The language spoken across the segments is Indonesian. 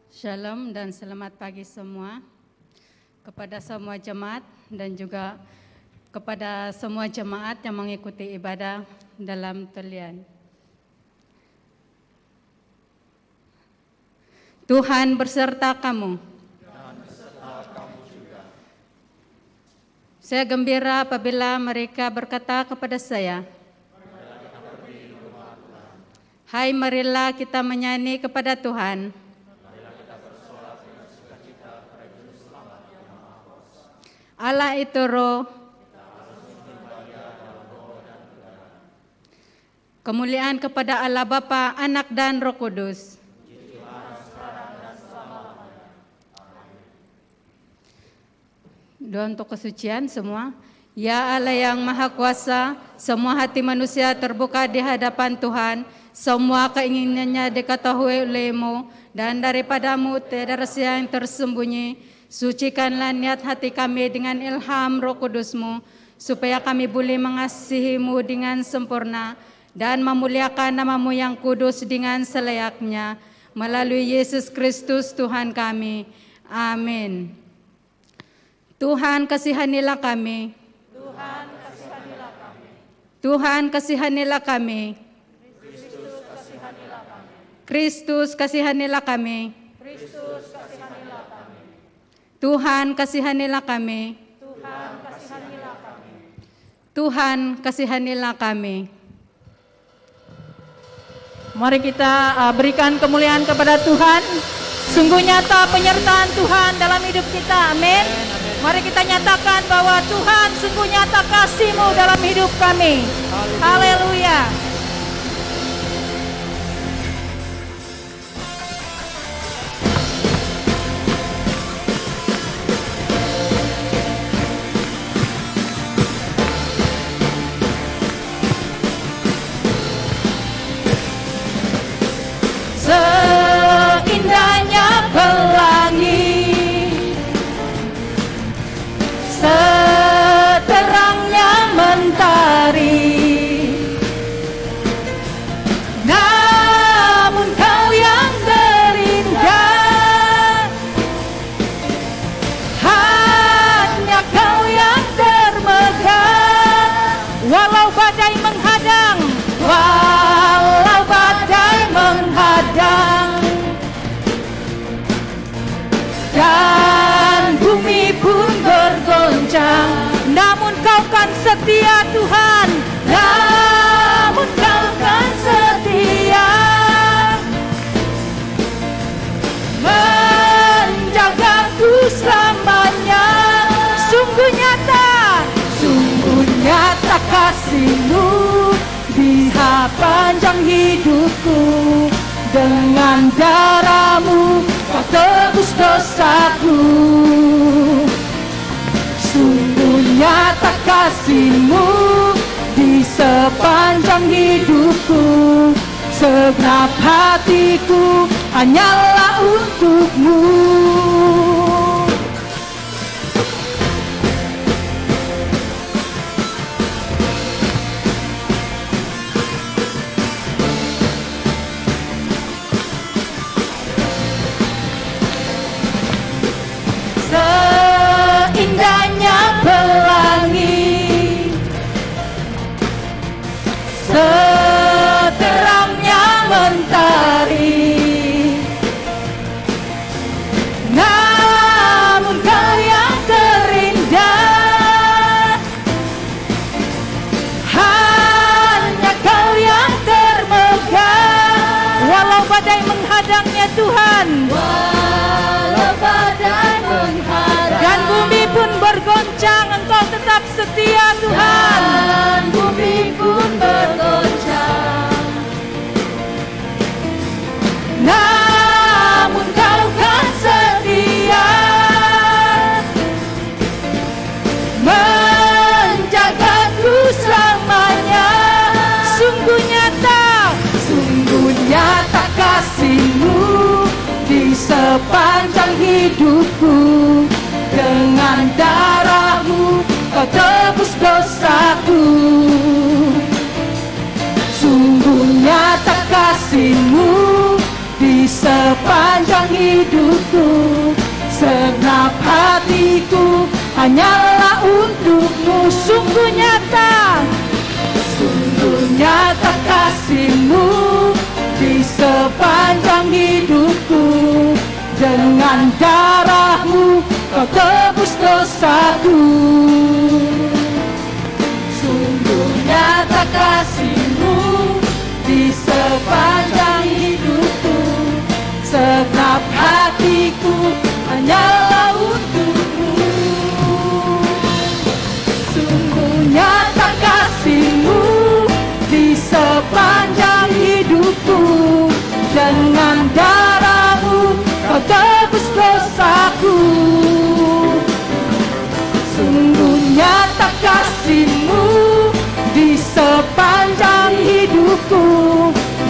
Shalom dan selamat pagi semua kepada semua jemaat dan juga kepada semua jemaat yang mengikuti ibadah dalam talian. Tuhan berserta kamu. Dan beserta kamu juga. Saya gembira apabila mereka berkata kepada saya, hai, marilah kita menyanyi kepada Tuhan. Allah itu roh. Kemuliaan kepada Allah Bapa, Anak dan Roh Kudus. Doa untuk kesucian semua. Ya Allah yang Maha Kuasa, semua hati manusia terbuka di hadapan Tuhan. Semua keinginannya diketahui oleh-Mu, dan daripadamu tiada rahasia yang tersembunyi. Sucikanlah niat hati kami dengan ilham Roh Kudus-Mu, supaya kami boleh mengasihi-Mu dengan sempurna dan memuliakan nama-Mu yang kudus dengan selayaknya. Melalui Yesus Kristus Tuhan kami. Amin. Tuhan kasihanilah kami. Tuhan kasihanilah kami. Tuhan kasihanilah kami. Kristus kasihanilah kami. Kristus kasihanilah kami. Kristus kasihanilah kami. Tuhan kasihanilah kami. Tuhan kasihanilah kami. Tuhan kasihanilah kami. Mari kita berikan kemuliaan kepada Tuhan. Sungguh nyata penyertaan Tuhan dalam hidup kita. Amin. Mari kita nyatakan bahwa Tuhan sungguh nyata kasih-Mu dalam hidup kami. Haleluya. Seindahnya pelangi, seterangnya mentari, namun Kau yang terindah, hanya Kau yang termegah. Walau badai menghadang, Walau badai menghadang dan bumi pun bergoncang, namun Kau kan setia Tuhan. namun Kau kan setia, menjagaku selamanya. Sungguh nyata kasih-Mu di panjang hidupku. Dengan darah-Mu Kau tebus dosaku. Sungguh nyata kasih-Mu di sepanjang hidupku. Segenap hatiku hanyalah untuk-Mu. Seindahnya pelangi, seterangnya mentari, namun Kau yang terindah, hanya Kau yang termegah. walau badai menghadangnya Tuhan, Walau badai menghadang dan bumi pun bergoncang, Engkau tetap setia Tuhan. dan bumi pun bergoncang, namun Kau kan setia, menjagaku selamanya. Sungguh nyata kasih-Mu di sepanjang hidupku. Dengan darah-Mu Kau tebus dosaku. Sungguh nyata kasih-Mu di sepanjang sepanjang hidupku. Segenap hatiku hanyalah untukmu. Sungguh nyata kasih-Mu di sepanjang hidupku. Dengan darah-Mu Kau tebus dosaku. Sungguh nyata kasih-Mu di sepanjang hidupku. Segenap hatiku hanyalah untukmu. Sungguh nyata kasih-Mu di sepanjang hidupku. Dengan darah-Mu Kau tebus dosaku. Sungguh nyata kasih-Mu di sepanjang hidupku.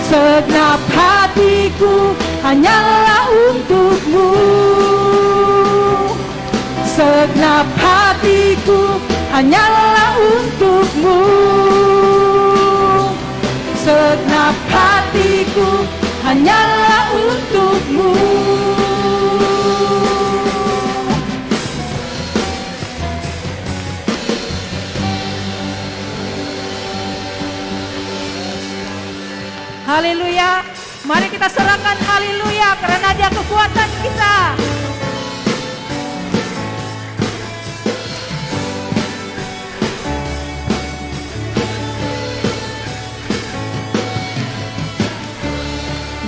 Segenap hatiku hanyalah untukmu. Segenap hatiku hanyalah untukmu. Segenap hatiku hanyalah untukmu. Haleluya. Mari kita serahkan haleluya karena Dia kekuatan kita.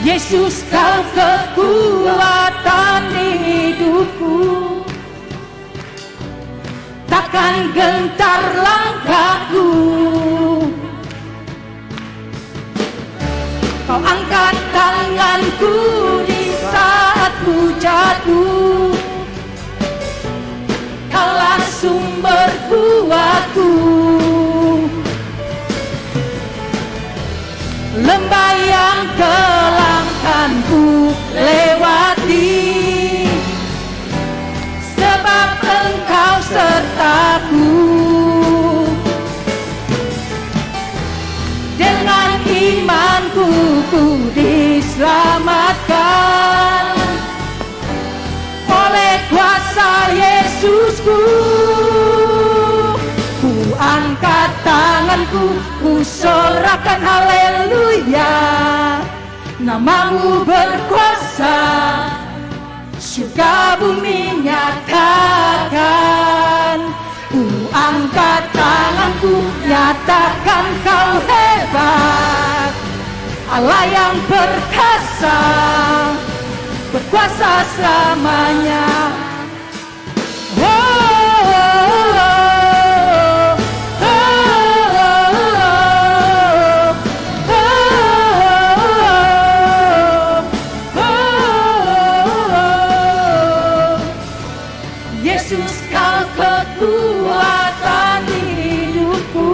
Yesus, Kau kekuatan hidupku. Takkan gentar langkahku. Kau angkat tanganku di saat ku jatuh. Kaulah sumber kuatku. Lembah yang kelam kan ku lewati, sebab Engkau sertaku. Dengan imanku ku diselamatkan oleh kuasa Yesusku. Ku angkat tanganku, ku sorakan haleluya. Nama-Mu berkuasa, surga bumi nyatakan. Ku angkat tanganku, nyatakan Kau hebat. Allah yang perkasa, berkuasa selamanya. Yesus, Kau kekuatan hidupku.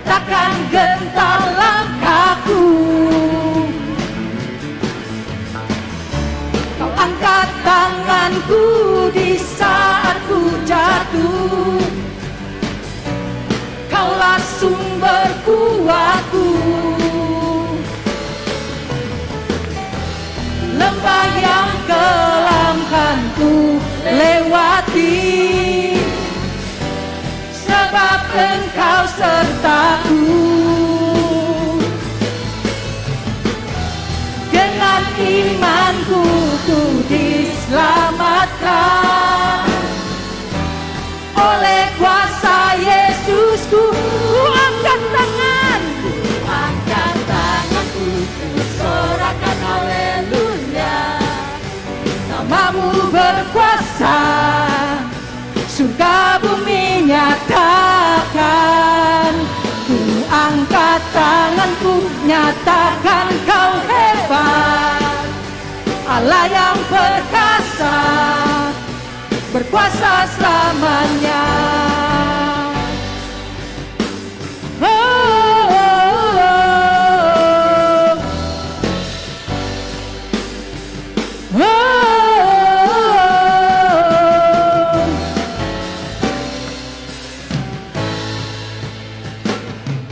Takkan gentar langkahku. Kau angkat tanganku di saat ku jatuh. Kaulah sumber kuatku. Lembah yang kelam kan ku lewati, sebab Engkau sertaku. Dengan imanku ku diselamatkan oleh kuasa Yesusku. Ku angkat tanganku, ku sorakan haleluya. Nama-Mu berkuasa, surga bumi nyatakan. Ku angkat tanganku, nyatakan Kau hebat. Allah yang perkasa, berkuasa selamanya.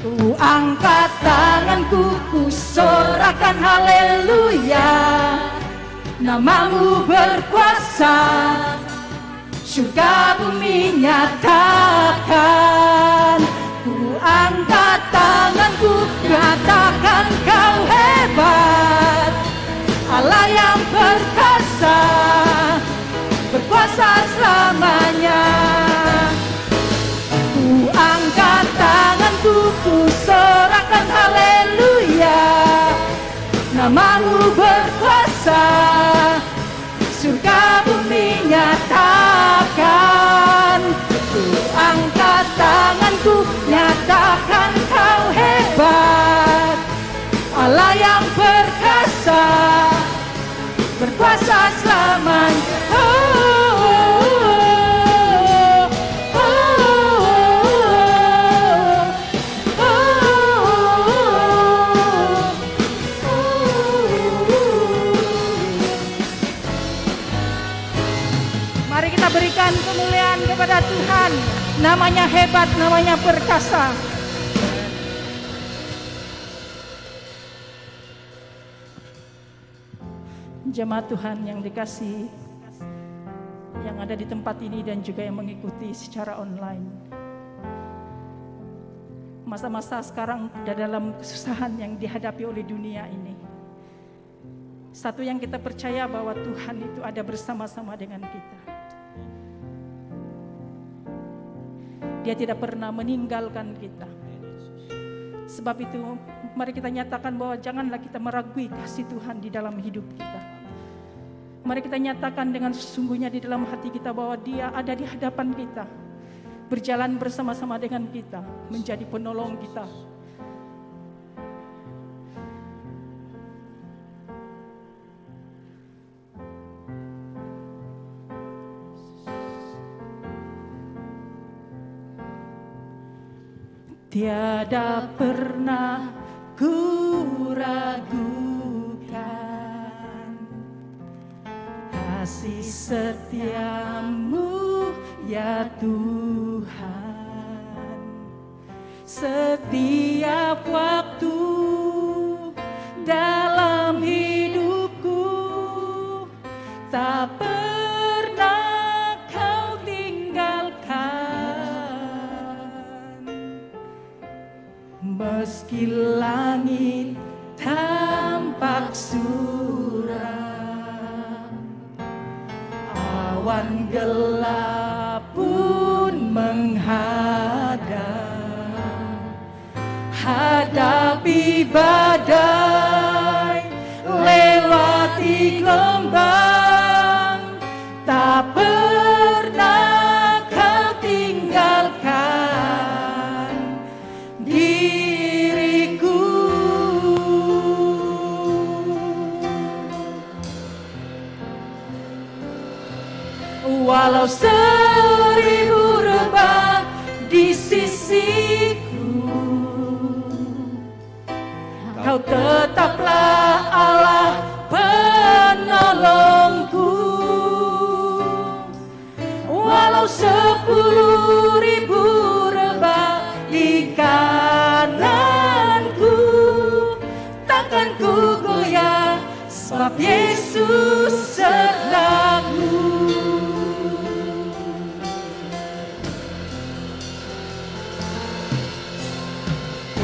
Ku angkat tanganku, ku sorakan haleluya. Namamu berkuasa, surga bumi nyatakan. Ku angkat tanganku, katakan kau hebat, Allah yang perkasa, berkuasa selamanya. Ku angkat tanganku, ku sorakan haleluya. Namamu berkuasa, surga bumi nyatakan. Ku angkat tanganku, nyatakan kau hebat, Allah yang perkasa, berkuasa selamanya. Mari kita berikan kemuliaan kepada Tuhan. Namanya hebat, namanya perkasa. Jemaat Tuhan yang dikasihi, yang ada di tempat ini dan juga yang mengikuti secara online. Masa-masa sekarang dalam kesusahan yang dihadapi oleh dunia ini, satu yang kita percaya bahwa Tuhan itu ada bersama-sama dengan kita. Dia tidak pernah meninggalkan kita. Sebab itu mari kita nyatakan bahwa janganlah kita meragui kasih Tuhan di dalam hidup kita. Mari kita nyatakan dengan sesungguhnya di dalam hati kita bahwa Dia ada di hadapan kita, berjalan bersama-sama dengan kita, menjadi penolong kita. Tiada pernah ku ragukan kasih setiamu ya Tuhan. Setiap waktu dalam hidupku tak pernah kau tinggalkan. Meski langit tampak suram, awan gelap pun menghadang, hadapi badai, lewati gelombang, tak pernah kau tinggalkan diriku. Walau 1000 rebah di sisiku, Kau tetaplah Allah penolongku. Walau 10.000 rebah di kananku, takkan ku goyah, sebab Yesus sertaku.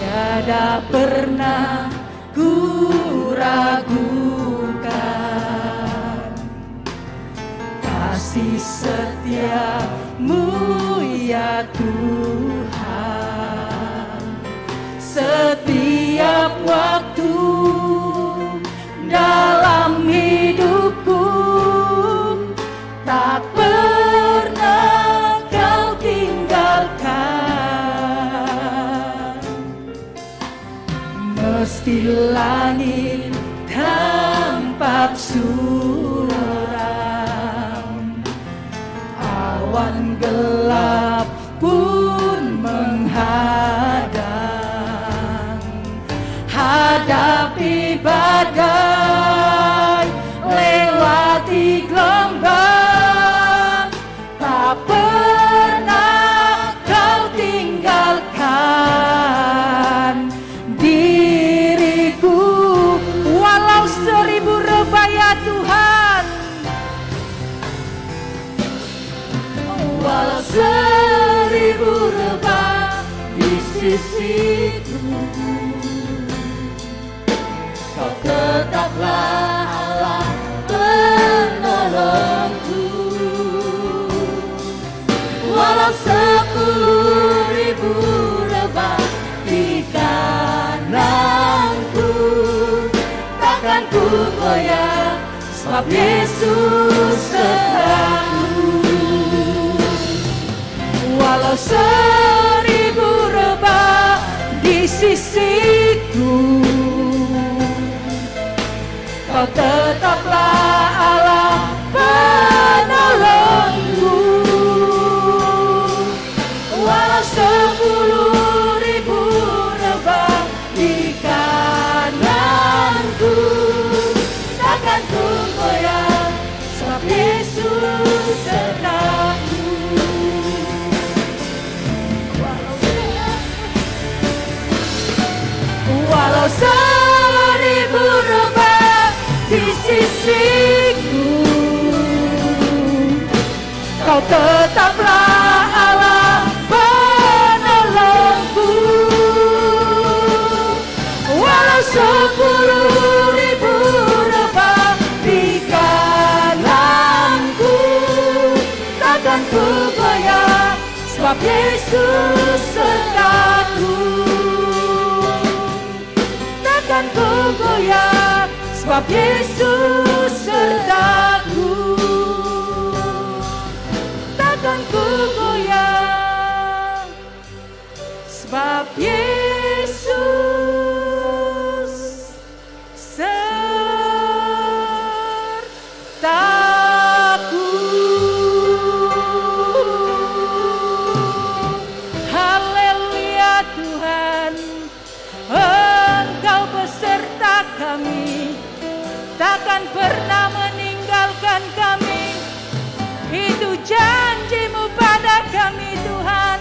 Tiada pernah ku ragukan kasih setiamu ya Tuhan. Setiap waktu dalam hidupku tak pernah kau tinggalkan. Meski langit tampak suram, awan gelap pun menghadang, hadapi badai, lewati gelombang, tak pernah kau tinggalkan sisiku. Kau tetaplah Allah penolongku. Walau 10.000 rebah di kananku, takkan ku goyah, sebab Yesus sertaku. Walau 1000 rebah di sisiku, Kau tetaplah Allah penolongku. Walau 10.000 rebah di kananku, takkan ku goyah, sebab Yesus sertaku. Walau 1000 rebah di sisiku, Kau tetaplah Allah penolongku. Walau 10.000 rebah di kananku, takkan ku goyah, sebab Yesus sertaku. Takkan ku goyah, sebab Yesus sertaku. Takkan ku goyah, sebab Yesus sertaku. Haleluya Tuhan, Engkau beserta kami, takkan pernah meninggalkan kami. Itu janji-Mu pada kami Tuhan.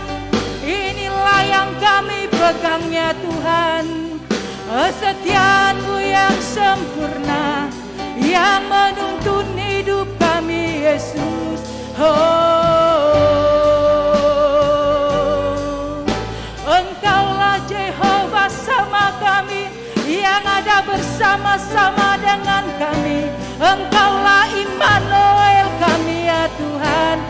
Inilah yang kami pegangnya Tuhan. Kesetiaan-Mu yang sempurna, yang menuntun hidup kami Yesus. Engkaulah Jehovah sama kami, yang ada bersama-sama dengan kami. Engkaulah Immanuel kami ya Tuhan.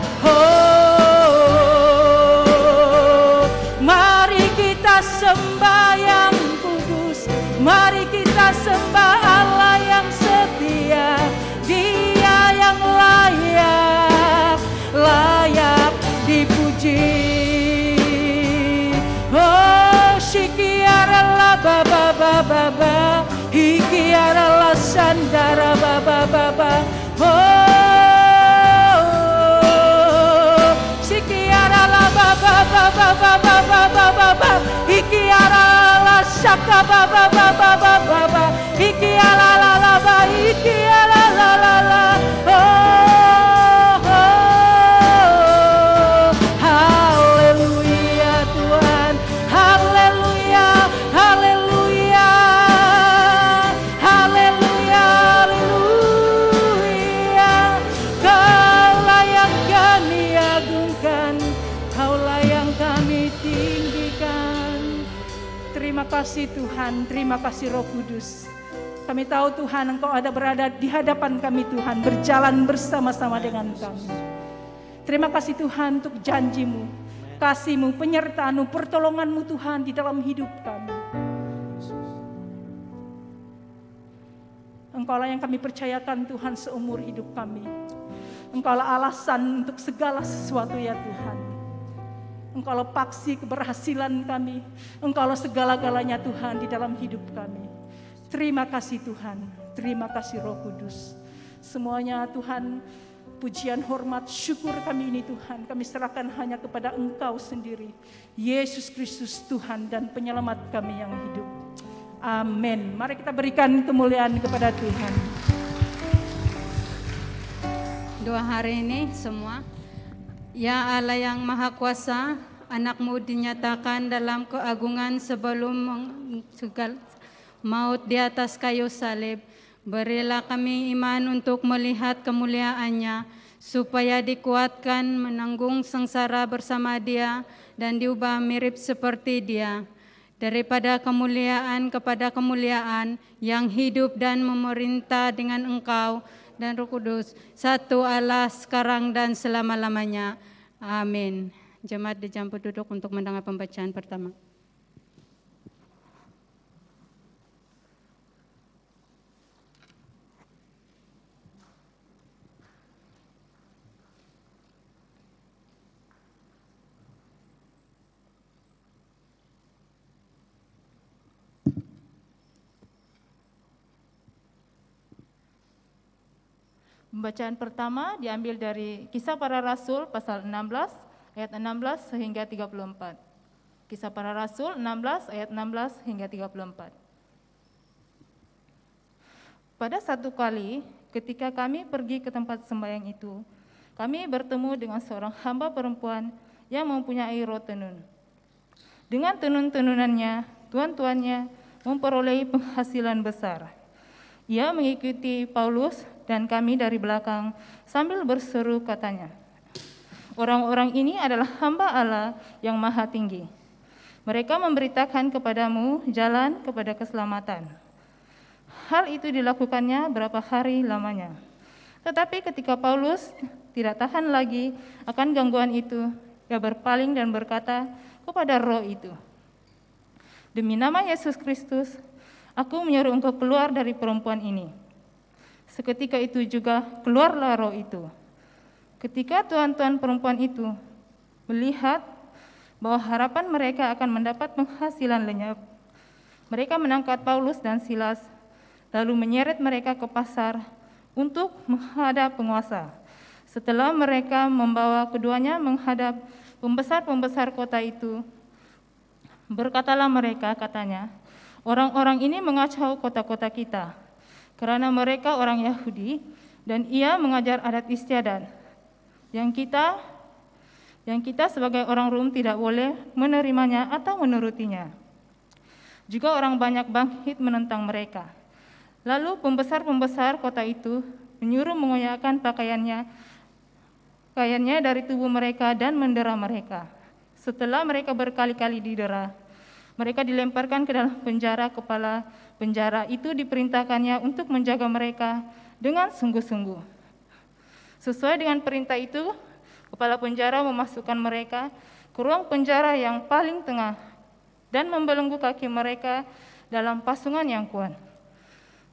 Mari kita sembah yang kudus, mari kita sembah Allah yang setia. Dia yang layak dipuji. Shikiara la baba baba ba, hikiara la sandara baba baba. Shikiara la baba baba baba baba baba, hikiara la shaka baba baba baba baba, hikiara la la ba, hikiara la la la. Terima kasih Tuhan, terima kasih Roh Kudus. Kami tahu Tuhan Engkau ada berada di hadapan kami Tuhan, berjalan bersama-sama dengan kami. Terima kasih Tuhan untuk janji-Mu, kasih-Mu, penyertaan-Mu, pertolongan-Mu Tuhan di dalam hidup kami. Engkaulah yang kami percayakan Tuhan seumur hidup kami. Engkaulah alasan untuk segala sesuatu ya Tuhan. Engkaulah paksi keberhasilan kami. Engkaulah segala-galanya Tuhan di dalam hidup kami. Terima kasih Tuhan. Terima kasih Roh Kudus. Semuanya Tuhan, pujian, hormat, syukur kami ini Tuhan, kami serahkan hanya kepada Engkau sendiri. Yesus Kristus Tuhan dan penyelamat kami yang hidup. Amin. Mari kita berikan kemuliaan kepada Tuhan. Doa hari ini semua. Ya Allah yang Maha Kuasa, Anak-Mu dinyatakan dalam keagungan sebelum maut di atas kayu salib. Berilah kami iman untuk melihat kemuliaan-Nya, supaya dikuatkan menanggung sengsara bersama Dia dan diubah mirip seperti Dia. daripada kemuliaan kepada kemuliaan, yang hidup dan memerintah dengan Engkau dan Roh Kudus, satu Allah sekarang dan selama-lamanya. Amin. Jemaat dijemput duduk untuk mendengar pembacaan pertama. Pembacaan pertama diambil dari Kisah Para Rasul pasal 16 ayat 16 hingga 34. Kisah Para Rasul 16 ayat 16 hingga 34. Pada satu kali ketika kami pergi ke tempat sembahyang itu, kami bertemu dengan seorang hamba perempuan yang mempunyai roh tenun. Dengan tenun-tenunannya, tuan-tuannya memperoleh penghasilan besar. Ia mengikuti Paulus dan kami dari belakang sambil berseru katanya, "Orang-orang ini adalah hamba Allah yang maha tinggi. Mereka memberitakan kepadamu jalan kepada keselamatan." Hal itu dilakukannya berapa hari lamanya. Tetapi ketika Paulus tidak tahan lagi akan gangguan itu, ia berpaling dan berkata kepada roh itu, "Demi nama Yesus Kristus, aku menyuruh engkau keluar dari perempuan ini." Seketika itu juga keluarlah roh itu. Ketika tuan-tuan perempuan itu melihat bahwa harapan mereka akan mendapat penghasilan lenyap, mereka menangkap Paulus dan Silas, lalu menyeret mereka ke pasar untuk menghadap penguasa. Setelah mereka membawa keduanya menghadap pembesar-pembesar kota itu, berkatalah mereka, katanya, "Orang-orang ini mengacau kota-kota kita, karena mereka orang Yahudi dan ia mengajar adat istiadat yang kita sebagai orang Rom tidak boleh menerimanya atau menurutinya." Juga orang banyak bangkit menentang mereka. Lalu pembesar-pembesar kota itu menyuruh mengoyakkan pakaiannya dari tubuh mereka dan mendera mereka. Setelah mereka berkali-kali didera, mereka dilemparkan ke dalam penjara. Kepala penjara itu diperintahkannya untuk menjaga mereka dengan sungguh-sungguh. Sesuai dengan perintah itu, kepala penjara memasukkan mereka ke ruang penjara yang paling tengah dan membelenggu kaki mereka dalam pasungan yang kuat.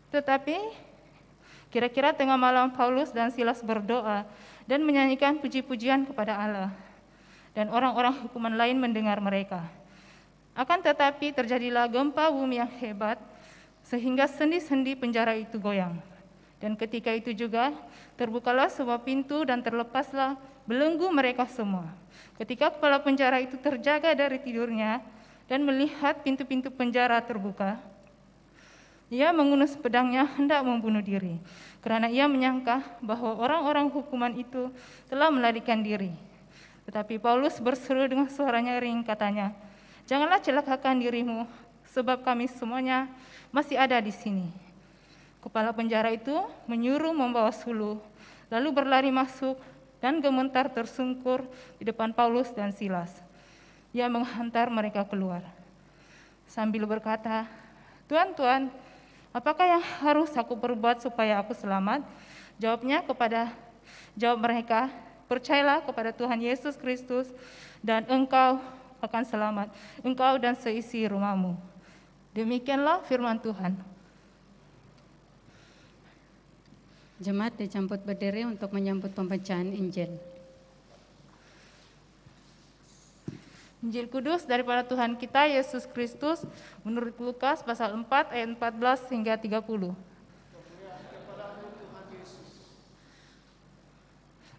Tetapi kira-kira tengah malam Paulus dan Silas berdoa dan menyanyikan puji-pujian kepada Allah, dan orang-orang hukuman lain mendengar mereka. Akan tetapi terjadilah gempa bumi yang hebat sehingga sendi-sendi penjara itu goyang. Dan ketika itu juga terbukalah sebuah pintu dan terlepaslah belenggu mereka semua. Ketika kepala penjara itu terjaga dari tidurnya dan melihat pintu-pintu penjara terbuka, ia mengunus pedangnya hendak membunuh diri, karena ia menyangka bahwa orang-orang hukuman itu telah melarikan diri. Tetapi Paulus berseru dengan suara nyaring, katanya, "Janganlah celakakan dirimu, sebab kami semuanya masih ada di sini." Kepala penjara itu menyuruh membawa suluh, lalu berlari masuk dan gemetar tersungkur di depan Paulus dan Silas. Ia menghantar mereka keluar sambil berkata, "Tuan-tuan, apakah yang harus aku perbuat supaya aku selamat?" Jawab mereka, "Percayalah kepada Tuhan Yesus Kristus dan engkau akan selamat, engkau dan seisi rumahmu." Demikianlah firman Tuhan. Jemaat dijemput berdiri untuk menyambut pembacaan Injil. Injil Kudus daripada Tuhan kita Yesus Kristus menurut Lukas pasal 4 ayat 14 hingga 30.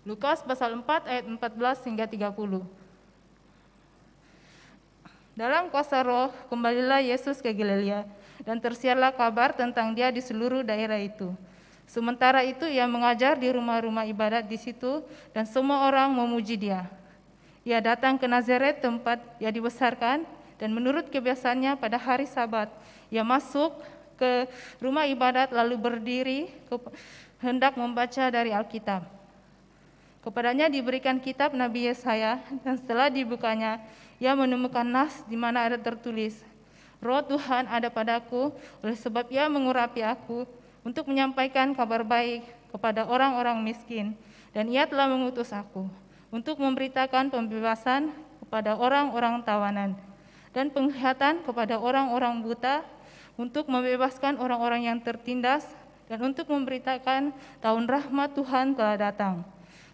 Lukas pasal 4 ayat 14 hingga 30. Dalam kuasa Roh kembalilah Yesus ke Galilea dan tersiarlah kabar tentang dia di seluruh daerah itu. Sementara itu ia mengajar di rumah-rumah ibadat di situ dan semua orang memuji dia. Ia datang ke Nazaret, tempat ia dibesarkan, dan menurut kebiasaannya pada hari Sabat, ia masuk ke rumah ibadat lalu berdiri hendak membaca dari Alkitab. Kepadanya diberikan kitab Nabi Yesaya, dan setelah dibukanya, ia menemukan nas di mana ada tertulis, Roh Tuhan ada padaku, oleh sebab Ia mengurapi aku untuk menyampaikan kabar baik kepada orang-orang miskin, dan Ia telah mengutus aku untuk memberitakan pembebasan kepada orang-orang tawanan dan penglihatan kepada orang-orang buta, untuk membebaskan orang-orang yang tertindas, dan untuk memberitakan tahun rahmat Tuhan telah datang.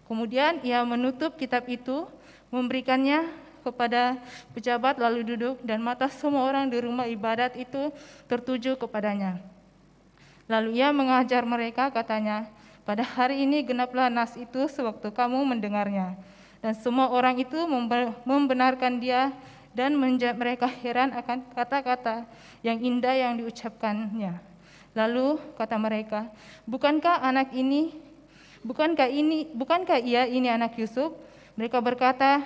Kemudian Ia menutup kitab itu, memberikannya kepada pejabat, lalu duduk, dan mata semua orang di rumah ibadat itu tertuju kepadanya. Lalu Ia mengajar mereka, katanya, pada hari ini genaplah nas itu sewaktu kamu mendengarnya. Dan semua orang itu membenarkan Dia, dan mereka heran akan kata-kata yang indah yang diucapkannya. Lalu kata mereka, bukankah ia ini anak Yusuf? Mereka berkata,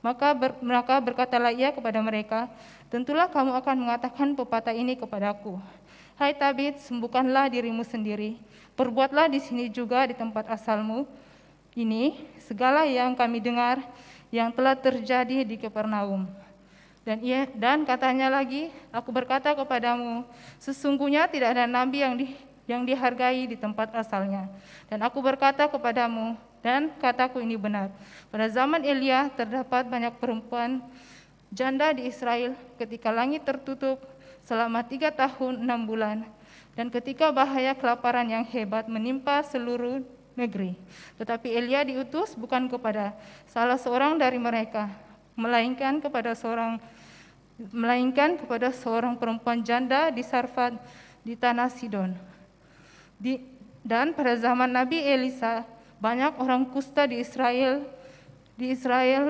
maka berkatalah Ia kepada mereka, tentulah kamu akan mengatakan pepatah ini kepadaku. Hai Tabit, sembuhkanlah dirimu sendiri. Perbuatlah di sini juga di tempat asalmu ini segala yang kami dengar yang telah terjadi di Kapernaum. Dan katanya lagi, aku berkata kepadamu, sesungguhnya tidak ada nabi yang dihargai di tempat asalnya. Dan aku berkata kepadamu, dan kataku ini benar, pada zaman Elia terdapat banyak perempuan janda di Israel ketika langit tertutup selama 3 tahun 6 bulan, dan ketika bahaya kelaparan yang hebat menimpa seluruh negeri. Tetapi Elia diutus bukan kepada salah seorang dari mereka, melainkan kepada seorang perempuan janda di Sarfat di tanah Sidon. Dan pada zaman Nabi Elisa, banyak orang kusta di Israel,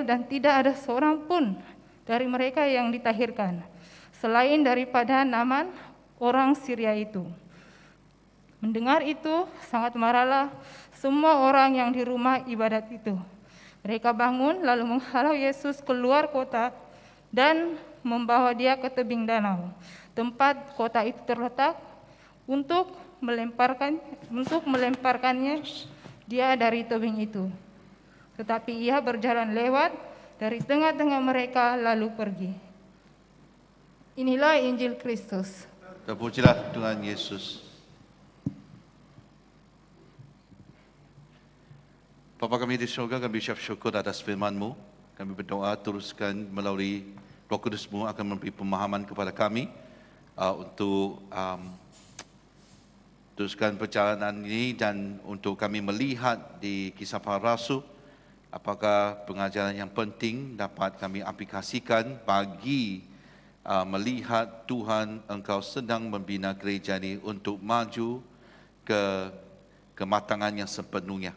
dan tidak ada seorang pun dari mereka yang ditahirkan, selain daripada Naaman orang Syria itu. Mendengar itu, sangat marahlah semua orang yang di rumah ibadat itu. Mereka bangun lalu menghalau Yesus keluar kota dan membawa Dia ke tebing danau, tempat kota itu terletak, untuk melemparkannya Dia dari tebing itu. Tetapi Ia berjalan lewat dari tengah-tengah mereka lalu pergi. Inilah Injil Kristus. Terpujilah Tuhan Yesus. Bapa kami di surga, kami ucap syukur atas firman-Mu. Kami berdoa teruskan melalui Roh Kudus-Mu akan memberi pemahaman kepada kami untuk teruskan perjalanan ini, dan untuk kami melihat di Kisah Para Rasul apakah pengajaran yang penting dapat kami aplikasikan bagi melihat Tuhan Engkau sedang membina gereja ini untuk maju ke kematangan yang sepenuhnya.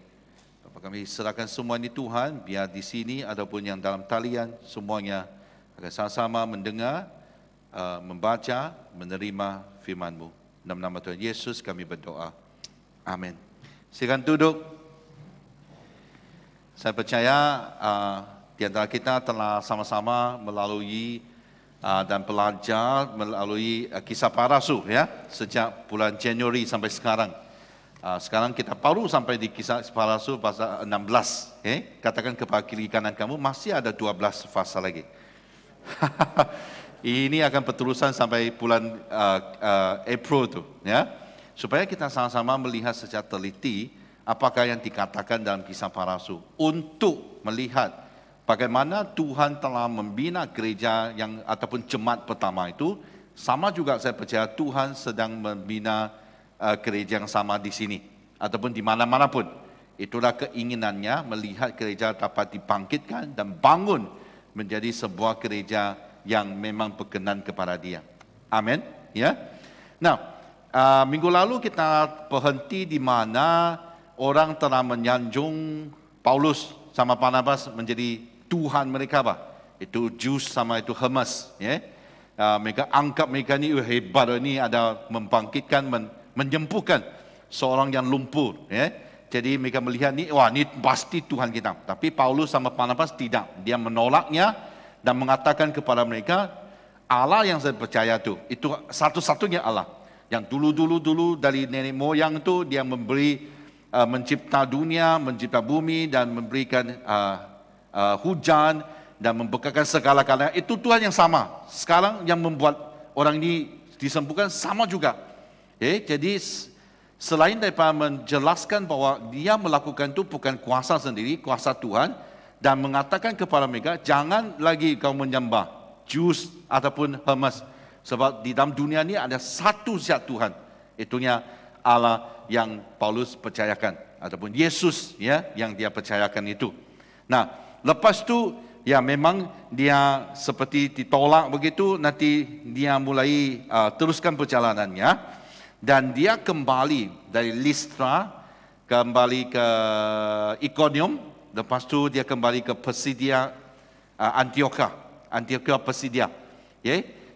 Bapa kami serahkan semua ini Tuhan, biar di sini ataupun yang dalam talian semuanya akan sama-sama mendengar, membaca, menerima firman-Mu. Dalam nama Tuhan Yesus kami berdoa. Amin. Silakan duduk. Saya percaya di antara kita telah sama-sama melalui dan belajar melalui Kisah Para Rasul, ya, sejak bulan Januari sampai sekarang. Sekarang kita baru sampai di Kisah Para Rasul pasal 16. Katakan kepada kiri kanan kamu, masih ada 12 fasa lagi. Ini akan berterusan sampai bulan April tu, ya, supaya kita sama-sama melihat secara teliti apakah yang dikatakan dalam Kisah Para Rasul, untuk melihat bagaimana Tuhan telah membina gereja yang ataupun jemaat pertama itu. Sama juga saya percaya Tuhan sedang membina gereja yang sama di sini ataupun di mana-mana pun. Itulah keinginannya, melihat gereja dapat dibangkitkan dan bangun menjadi sebuah gereja yang memang berkenan kepada Dia. Amin. Ya. Nah, minggu lalu kita berhenti di mana orang telah menyanjung Paulus sama Barnabas menjadi Tuhan mereka, itu Zeus sama itu Hermes. Ya. Mereka anggap mereka ni hebat, ini ada membangkitkan, menyembuhkan seorang yang lumpuh. Ya. Jadi mereka melihat ni, wah ni pasti Tuhan kita. Tapi Paulus sama Barnabas tidak. Dia menolaknya dan mengatakan kepada mereka, Allah yang saya percaya itu satu-satunya Allah. Yang dulu dari nenek moyang itu Dia memberi, mencipta dunia, mencipta bumi dan memberikan hujan dan memberkatkan segala-galanya. Itu Tuhan yang sama. Sekarang yang membuat orang ini disembuhkan sama juga. Jadi selain daripada menjelaskan bahwa dia melakukan itu bukan kuasa sendiri, kuasa Tuhan, dan mengatakan kepada mereka, jangan lagi kau menyembah Zeus ataupun Hermes, sebab di dalam dunia ini ada satu zat Tuhan, itunya Allah yang Paulus percayakan, ataupun Yesus ya yang dia percayakan itu. Nah, lepas tu ya memang dia seperti ditolak begitu, nanti dia mulai teruskan perjalanannya dan dia kembali dari Listra kembali ke Iconium, lepas tu dia kembali ke Pisidia, Antioquia Pisidia.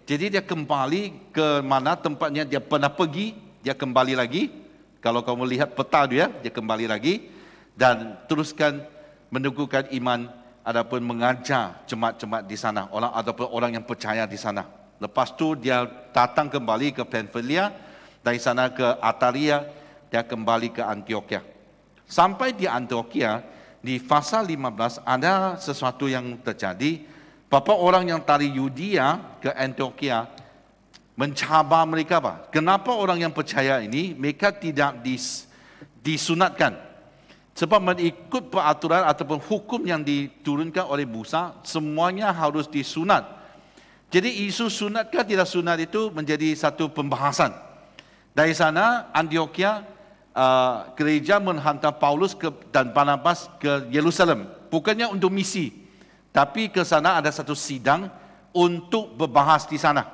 Jadi dia kembali ke mana tempatnya dia pernah pergi, dia kembali lagi. Kalau kamu lihat peta dia kembali lagi dan teruskan meneguhkan iman ataupun mengajar jemaat-jemaat di sana, ataupun orang yang percaya di sana. Lepas tu dia datang kembali ke Pamfilia, dari sana ke Atalia, dia kembali ke Antioquia. Sampai di Antioquia, di pasal 15 ada sesuatu yang terjadi. Beberapa orang yang dari Yudea ke Antioquia mencabar mereka, Pak. Kenapa orang yang percaya ini mereka tidak disunatkan? Sebab mengikut peraturan ataupun hukum yang diturunkan oleh Musa, semuanya harus disunat. Jadi isu sunat ke tidak sunat itu menjadi satu pembahasan. Dari sana Antioquia, gereja menghantar Paulus dan Barnabas ke Yerusalem, bukannya untuk misi, tapi ke sana ada satu sidang untuk berbahas di sana.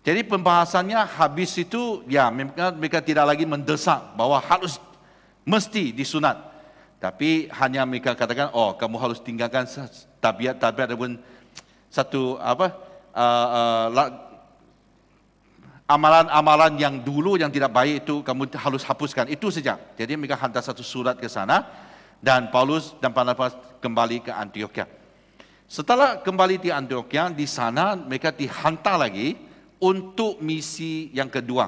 Jadi pembahasannya habis itu, ya mereka tidak lagi mendesak bahwa harus mesti disunat. Tapi hanya mereka katakan, oh kamu harus tinggalkan tabiat-tabiat ataupun satu amalan-amalan yang dulu yang tidak baik itu kamu harus hapuskan. Itu saja. Jadi mereka hantar satu surat ke sana dan Paulus dan Barnabas kembali ke Antioquia. Setelah kembali di Antioquia, di sana mereka dihantar lagi untuk misi yang kedua.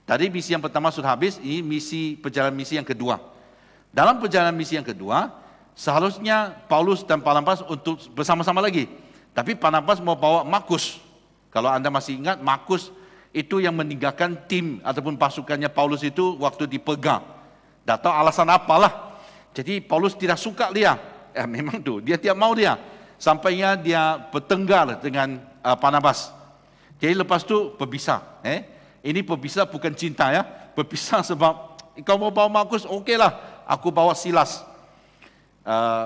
Tadi misi yang pertama sudah habis, ini perjalanan misi yang kedua. Dalam perjalanan misi yang kedua, seharusnya Paulus dan Barnabas untuk bersama-sama lagi. Tapi Barnabas mau bawa Markus. Kalau Anda masih ingat, Markus itu yang meninggalkan tim ataupun pasukannya Paulus itu waktu dipegang. Tak tahu alasan apalah. Jadi Paulus tidak suka dia. Memang tu, dia tidak mau dia. Sampainya dia bertengkar dengan Barnabas. Jadi lepas tu berpisah. Ini berpisah bukan cinta ya. Berpisah sebab kau mau bawa Markus, okeylah. Aku bawa Silas.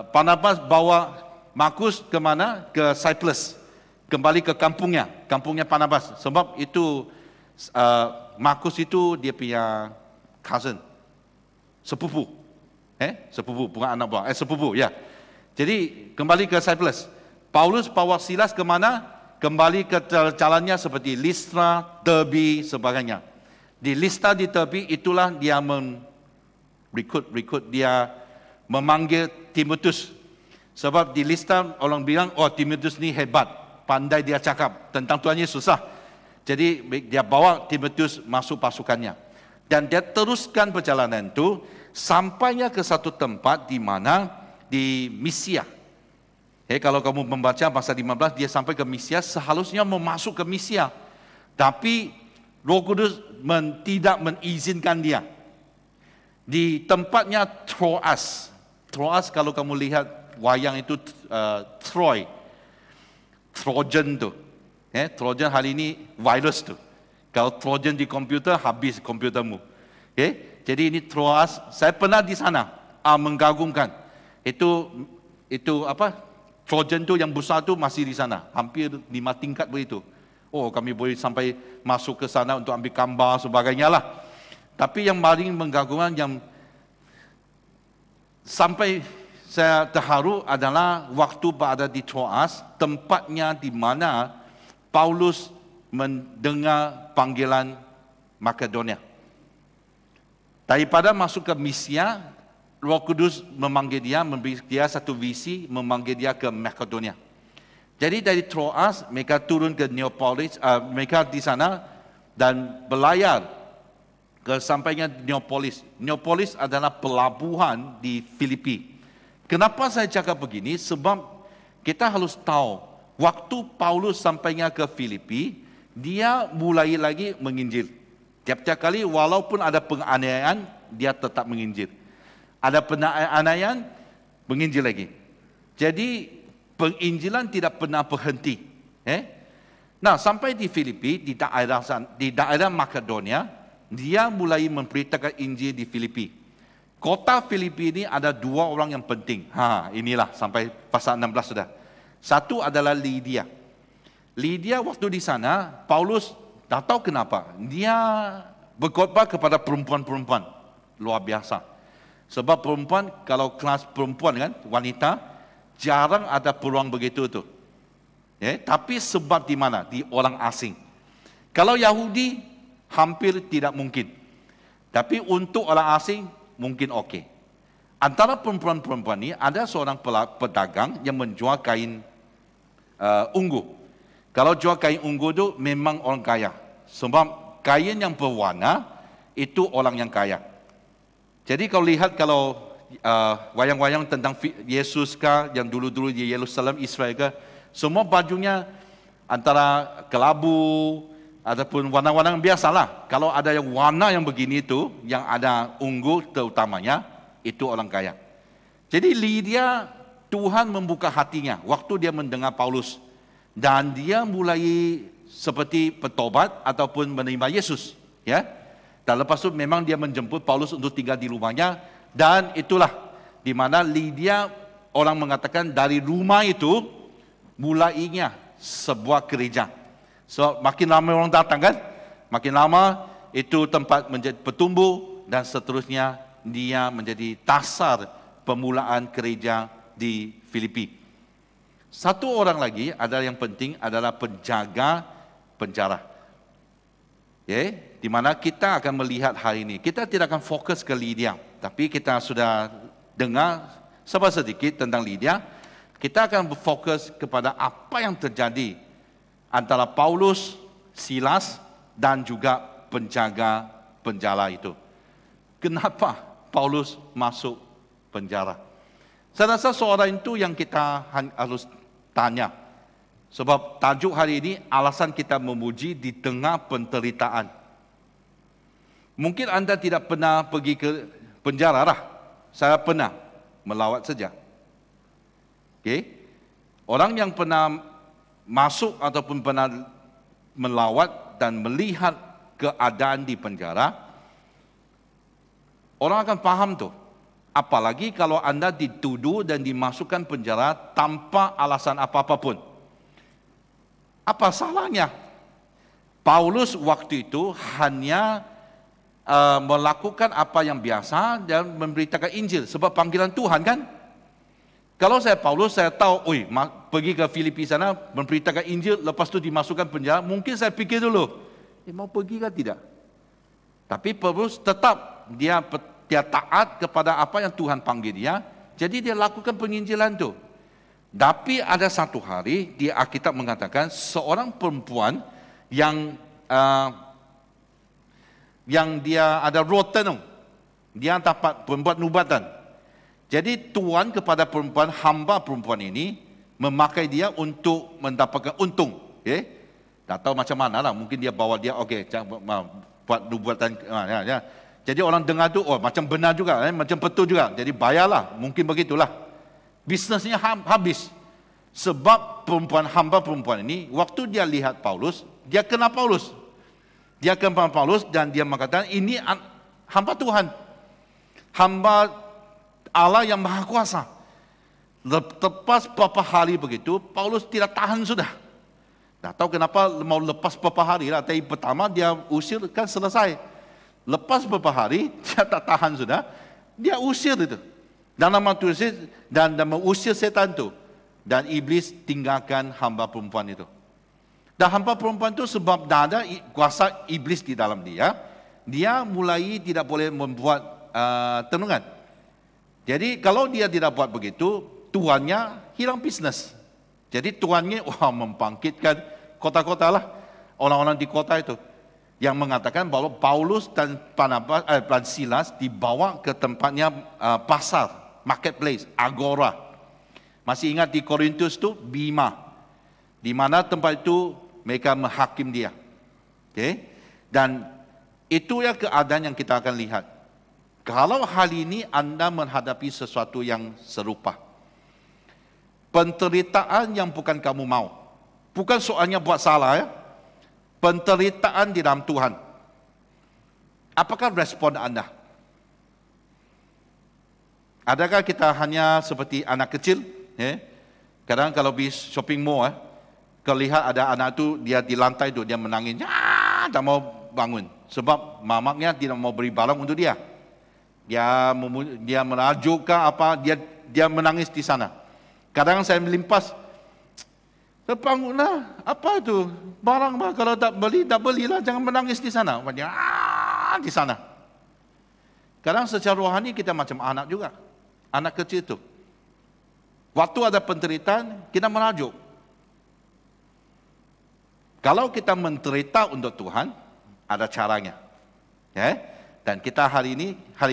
Barnabas bawa Markus ke mana? Ke Cyprus. Kembali ke kampungnya Barnabas. Sebab itu Markus itu dia punya cousin, sepupu. Sepupu, bukan anak buah. Sepupu, ya. Jadi kembali ke Cyprus. Paulus bawa Silas ke mana? Kembali ke jalannya seperti Listra, Derbe, sebagainya. Di Listra, di Derbe, itulah dia dia memanggil Timotius. Sebab di Listra orang bilang, oh Timotius ni hebat, pandai dia cakap tentang Tuhan Yesus lah. Jadi dia bawa Timotius masuk pasukannya. Dan dia teruskan perjalanan itu, sampainya ke satu tempat di mana di Misia. Kalau kamu membaca pasal 15, dia sampai ke Misia, seharusnya mau masuk ke Misia. Tapi Roh Kudus tidak mengizinkan dia. Di tempatnya Troas. Troas kalau kamu lihat wayang itu Trojan tu. Trojan hari ini virus tu. Kalau Trojan di komputer, habis komputermu. Jadi ini Troas, saya pernah di sana, mengagumkan. Itu apa? Trojan tu yang besar tu masih di sana, hampir 5 tingkat begitu. Oh, kami boleh sampai masuk ke sana untuk ambil gambar sebagainya lah. Tapi yang paling mengagumkan, yang sampai saya terharu adalah waktu berada di Troas, tempatnya di mana Paulus mendengar panggilan Makedonia. Daripada masuk ke Misia, Roh Kudus memanggil dia, memberi dia satu visi, memanggil dia ke Makedonia. Jadi dari Troas, mereka turun ke Neapolis, mereka di sana dan berlayar ke sampainya Neapolis. Neapolis adalah pelabuhan di Filipi. Kenapa saya cakap begini? Sebab kita harus tahu, waktu Paulus sampainya ke Filipi, dia mulai lagi menginjil. Tiap-tiap kali walaupun ada penganiayaan, dia tetap menginjil. Ada penganiayaan, menginjil lagi. Jadi penginjilan tidak pernah berhenti. Nah, sampai di Filipi, di daerah Makedonia, dia mulai memberitakan Injil di Filipi. Kota Filipi ini ada 2 orang yang penting. Inilah sampai pasal 16 sudah. Satu adalah Lydia. Lydia waktu di sana, Paulus tak tahu kenapa, dia berkhotbah kepada perempuan-perempuan. Luar biasa. Sebab perempuan, kalau kelas perempuan kan, wanita, jarang ada peluang begitu tu. Tapi sebab di mana? Di orang asing. Kalau Yahudi, hampir tidak mungkin. Tapi untuk orang asing, mungkin okey. Antara perempuan-perempuan ini, ada seorang pedagang yang menjual kain ungu. Kalau jual kain ungu itu memang orang kaya. Sebab kain yang berwarna, itu orang yang kaya. Jadi kalau wayang-wayang tentang Yesus kah, yang dulu-dulu di Yerusalem, Israel kah, semua bajunya antara kelabu ataupun warna-warna yang biasalah. Kalau ada yang warna yang begini itu, yang ada ungu terutamanya, itu orang kaya. Jadi Lydia, Tuhan membuka hatinya waktu dia mendengar Paulus. Dan dia mulai seperti bertobat ataupun menerima Yesus. Dan lepas itu memang dia menjemput Paulus untuk tinggal di rumahnya. Dan itulah di mana Lydia, orang mengatakan dari rumah itu, mulainya sebuah gereja. So, makin lama orang datang kan, makin lama itu tempat menjadi bertumbuh dan seterusnya dia menjadi dasar permulaan gereja di Filipi. Satu orang lagi adalah yang penting adalah penjaga penjara. Di mana kita akan melihat hari ini. Kita tidak akan fokus ke Lydia, tapi kita sudah dengar sedikit tentang Lydia. Kita akan berfokus kepada apa yang terjadi antara Paulus, Silas dan juga penjaga penjara itu. Kenapa Paulus masuk penjara? Saya rasa soalan itu yang kita harus tanya. Sebab tajuk hari ini, alasan kita memuji di tengah penderitaan. Mungkin anda tidak pernah pergi ke penjara lah. Saya pernah melawat saja. Orang yang pernah masuk ataupun pernah melawat dan melihat keadaan di penjara, orang akan paham tu. Apalagi kalau anda dituduh dan dimasukkan penjara tanpa alasan apa-apa pun. Apa salahnya? Paulus waktu itu hanya melakukan apa yang biasa dan memberitakan Injil. Sebab panggilan Tuhan kan? Kalau saya Paulus, saya tahu, pergi ke Filipi sana, memberitakan Injil, lepas itu dimasukkan penjara, mungkin saya pikir dulu, mau pergi ke tidak? Tapi Paulus tetap, dia taat kepada apa yang Tuhan panggil dia, jadi dia lakukan penginjilan itu. Tapi ada satu hari, di Alkitab mengatakan, seorang perempuan yang dia ada rotan, dia dapat membuat nubatan. Jadi Tuhan kepada perempuan, hamba perempuan ini memakai dia untuk mendapatkan untung. Tak tahu macam mana lah, mungkin dia bawa dia, buat nubatan. Jadi orang dengar tu, macam benar juga, macam betul juga. Jadi bayarlah, mungkin begitulah. Bisnesnya habis. Sebab hamba perempuan ini, waktu dia lihat Paulus, dia kenal Paulus. Dia kenal Paulus dan dia mengatakan, ini hamba Tuhan. Hamba Allah yang Maha Kuasa. Lepas beberapa hari begitu, Paulus tidak tahan sudah. Tak tahu kenapa mau lepas beberapa hari lah. Tapi pertama dia usir kan selesai. Lepas beberapa hari, dia tak tahan sudah. Dia usir itu. Dan nama Tuhan dan mengusir setan itu. Dan iblis tinggalkan hamba perempuan itu. Dan hamba perempuan itu sebab dah ada kuasa iblis di dalam dia, dia mulai tidak boleh membuat tenungan. Jadi kalau dia tidak buat begitu, tuannya hilang bisnes. Jadi tuannya membangkitkan kota-kota lah, orang-orang di kota itu, yang mengatakan bahwa Paulus dan Silas dibawa ke tempatnya pasar, marketplace, agora. Masih ingat di Korintus itu Bima, di mana tempat itu mereka menghakim dia. Okay? Dan itu yang keadaan yang kita akan lihat. Kalau hari ini anda menghadapi sesuatu yang serupa, penderitaan yang bukan kamu mau, bukan soalnya buat salah ya, penderitaan di dalam Tuhan. Apakah respon anda? Adakah kita hanya seperti anak kecil? Kadang kalau pergi shopping mall, kalau lihat ada anak tu dia di lantai tu dia menangis, tak mau bangun sebab mamaknya tidak mau beri barang untuk dia. Dia merajuk ke apa, dia menangis di sana. Kadang saya melimpas, bangunlah, apa itu barang kalau tak belilah, jangan menangis di sana. Di sana. Kadang secara rohani kita macam anak juga, anak kecil itu. Waktu ada penderitaan kita merajuk. Kalau kita menderita untuk Tuhan, ada caranya. Dan kita hari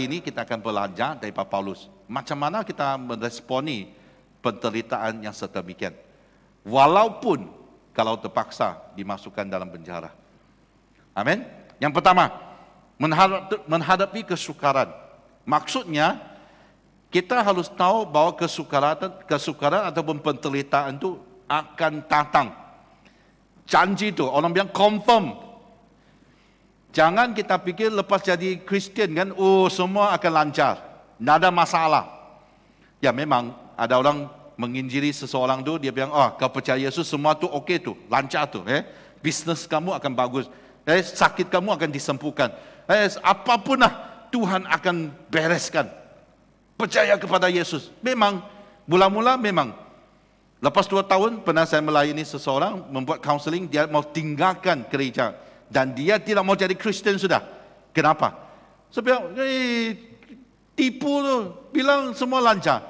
ini kita akan belajar dari Pak Paulus. Macam mana kita meresponi penderitaan yang sedemikian. Walaupun kalau terpaksa dimasukkan dalam penjara. Amin. Yang pertama, menghadapi kesukaran. Maksudnya, kita harus tahu bahwa kesukaran ataupun penderitaan itu akan datang. Janji itu, orang bilang confirm. Jangan kita pikir lepas jadi Kristian kan, semua akan lancar. Tidak ada masalah. Ya memang ada orang menginjili seseorang tu, dia bilang, kau percaya Yesus semua tu okey tu, lancar tu. Bisnes kamu akan bagus. Sakit kamu akan disembuhkan. Apapun lah, Tuhan akan bereskan. Percaya kepada Yesus. Memang, mula-mula memang. Lepas 2 tahun, pernah saya melayani seseorang, membuat counseling, dia mau tinggalkan gereja. Dan dia tidak mau jadi Kristen sudah. Kenapa? Sebab tipu tu, bilang semua lancar.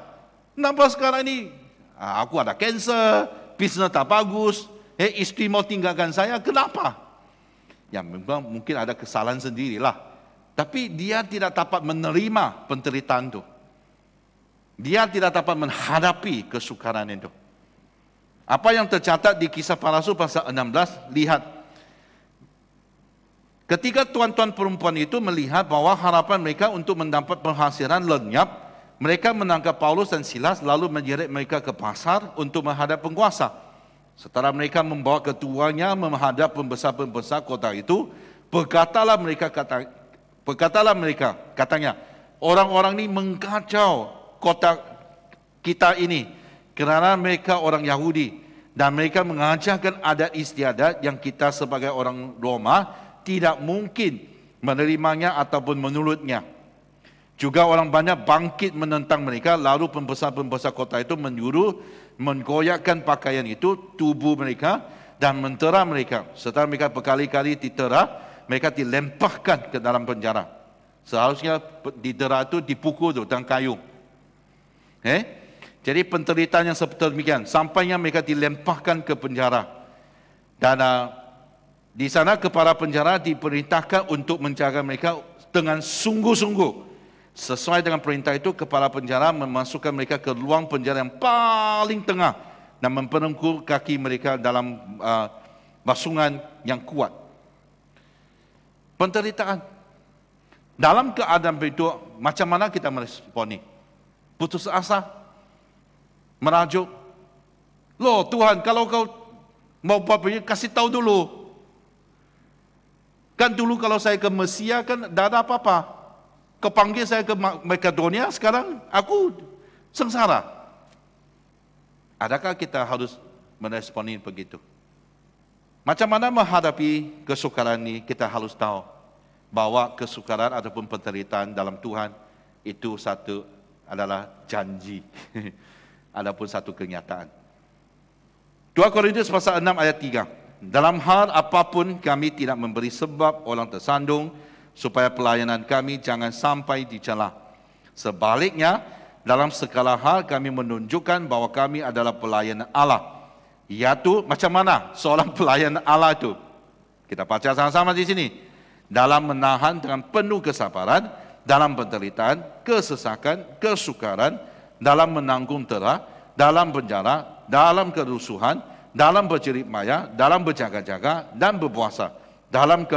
Nampak sekarang ini, aku ada kanser, bisnes tak bagus, isteri mau tinggalkan saya, kenapa? Ya memang mungkin ada kesalahan sendirilah. Tapi dia tidak dapat menerima penderitaan itu. Dia tidak dapat menghadapi kesukaran itu. Apa yang tercatat di Kisah Para Rasul pasal 16, lihat. Ketika tuan-tuan perempuan itu melihat bahwa harapan mereka untuk mendapat penghasilan lenyap, mereka menangkap Paulus dan Silas lalu menyeret mereka ke pasar untuk menghadap penguasa. Setelah mereka membawa keduanya menghadap pembesar-pembesar kota itu, berkatalah mereka, katanya, orang-orang ini mengkacau kota kita ini kerana mereka orang Yahudi dan mereka mengajarkan adat istiadat yang kita sebagai orang Roma tidak mungkin menerimanya ataupun menurutnya. Juga orang banyak bangkit menentang mereka, lalu pembesar-pembesar kota itu menyuruh menggoyakkan pakaian itu, tubuh mereka dan mentera mereka. Setelah mereka berkali-kali ditera, mereka dilempahkan ke dalam penjara. Seharusnya ditera itu dipukul dengan kayu. Jadi penderitaan yang seperti demikian, sampainya mereka dilempahkan ke penjara. Dan di sana kepala penjara diperintahkan untuk menjaga mereka dengan sungguh-sungguh. Sesuai dengan perintah itu, kepala penjara memasukkan mereka ke ruang penjara yang paling tengah dan memperengkul kaki mereka dalam basungan yang kuat. Penderitaan. Dalam keadaan itu, macam mana kita meresponi? Putus asa? Merajuk? Loh Tuhan, kalau kau mau buat begini, kasih tahu dulu. Kan dulu kalau saya ke Mesia kan tidak ada apa-apa. Kau panggil saya ke Makedonia, sekarang aku sengsara. Adakah kita harus meresponi begitu? Macam mana menghadapi kesukaran ini, kita harus tahu bahwa kesukaran ataupun penderitaan dalam Tuhan itu satu adalah janji. Adapun satu kenyataan. 2 Korintus pasal 6 ayat 3. Dalam hal apapun kami tidak memberi sebab orang tersandung, supaya pelayanan kami jangan sampai dicela. Sebaliknya, dalam segala hal kami menunjukkan bahwa kami adalah pelayan Allah. Iaitu macam mana seorang pelayan Allah itu? Kita baca sama-sama di sini. Dalam menahan dengan penuh kesabaran, dalam penderitaan, kesesakan, kesukaran, dalam menanggung tera, dalam penjara, dalam kerusuhan, dalam bercerit maya, dalam berjaga-jaga dan berpuasa, dalam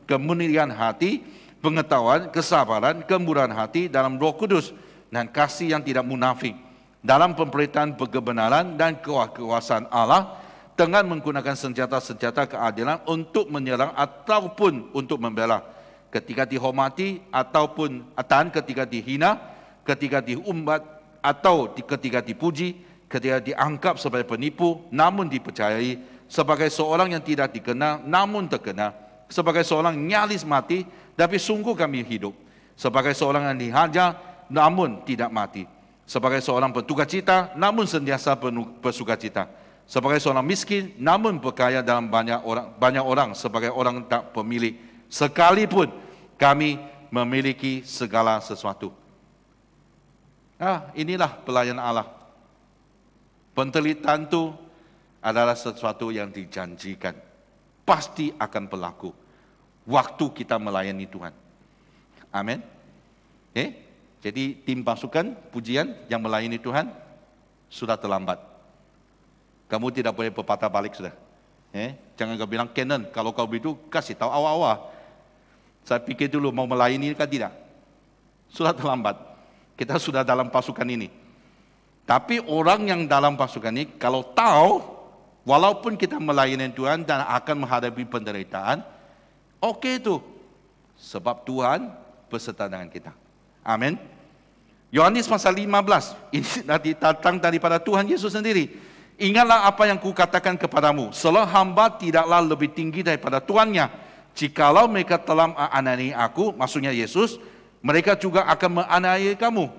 kemurnian hati, pengetahuan, kesabaran, kemurahan hati dalam Roh Kudus dan kasih yang tidak munafik, dalam pemberitaan kebenaran dan kekuasaan Allah dengan menggunakan senjata-senjata keadilan untuk menyerang ataupun untuk membela, ketika dihormati ataupun ketika dihina, ketika diumbat atau ketika dipuji, ketika dianggap sebagai penipu namun dipercayai, sebagai seorang yang tidak dikenal namun terkenal, sebagai seorang nyaris mati tapi sungguh kami hidup, sebagai seorang yang dihajar namun tidak mati, sebagai seorang bertukacita namun sentiasa bersukacita, sebagai seorang miskin namun berkaya dalam banyak orang, sebagai orang tak pemilik, sekalipun kami memiliki segala sesuatu. Inilah pelayan Allah. Penderitaan itu adalah sesuatu yang dijanjikan, pasti akan berlaku waktu kita melayani Tuhan. Amin. Jadi tim pasukan pujian yang melayani Tuhan sudah terlambat. Kamu tidak boleh berpatah balik sudah. Jangan kau bilang Canon, kalau kau begitu kasih tahu awal-awal. Saya pikir dulu mau melayani kan tidak. Sudah terlambat. Kita sudah dalam pasukan ini. Tapi orang yang dalam pasukan ini kalau tahu walaupun kita melayani Tuhan dan akan menghadapi penderitaan, oke itu. Sebab Tuhan beserta dengan kita. Amin. Yohanes pasal 15, ini datang daripada Tuhan Yesus sendiri. Ingatlah apa yang kukatakan kepadamu, seorang hamba tidaklah lebih tinggi daripada tuannya. Jikalau mereka telah menganiaya aku, maksudnya Yesus, mereka juga akan menganiaya kamu.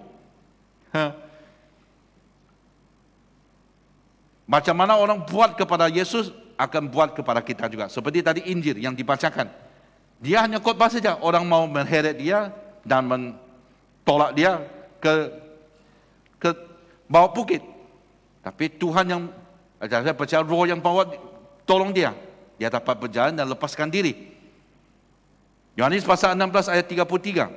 Macam mana orang buat kepada Yesus, akan buat kepada kita juga. Seperti tadi Injil yang dibacakan. Dia hanya khotbah saja, orang mau mengheret dia dan mentolak dia ke bawah bukit. Tapi Tuhan yang, saya percaya roh yang bawa tolong dia. Dia dapat berjalan dan lepaskan diri. Yohanes pasal 16 ayat 33.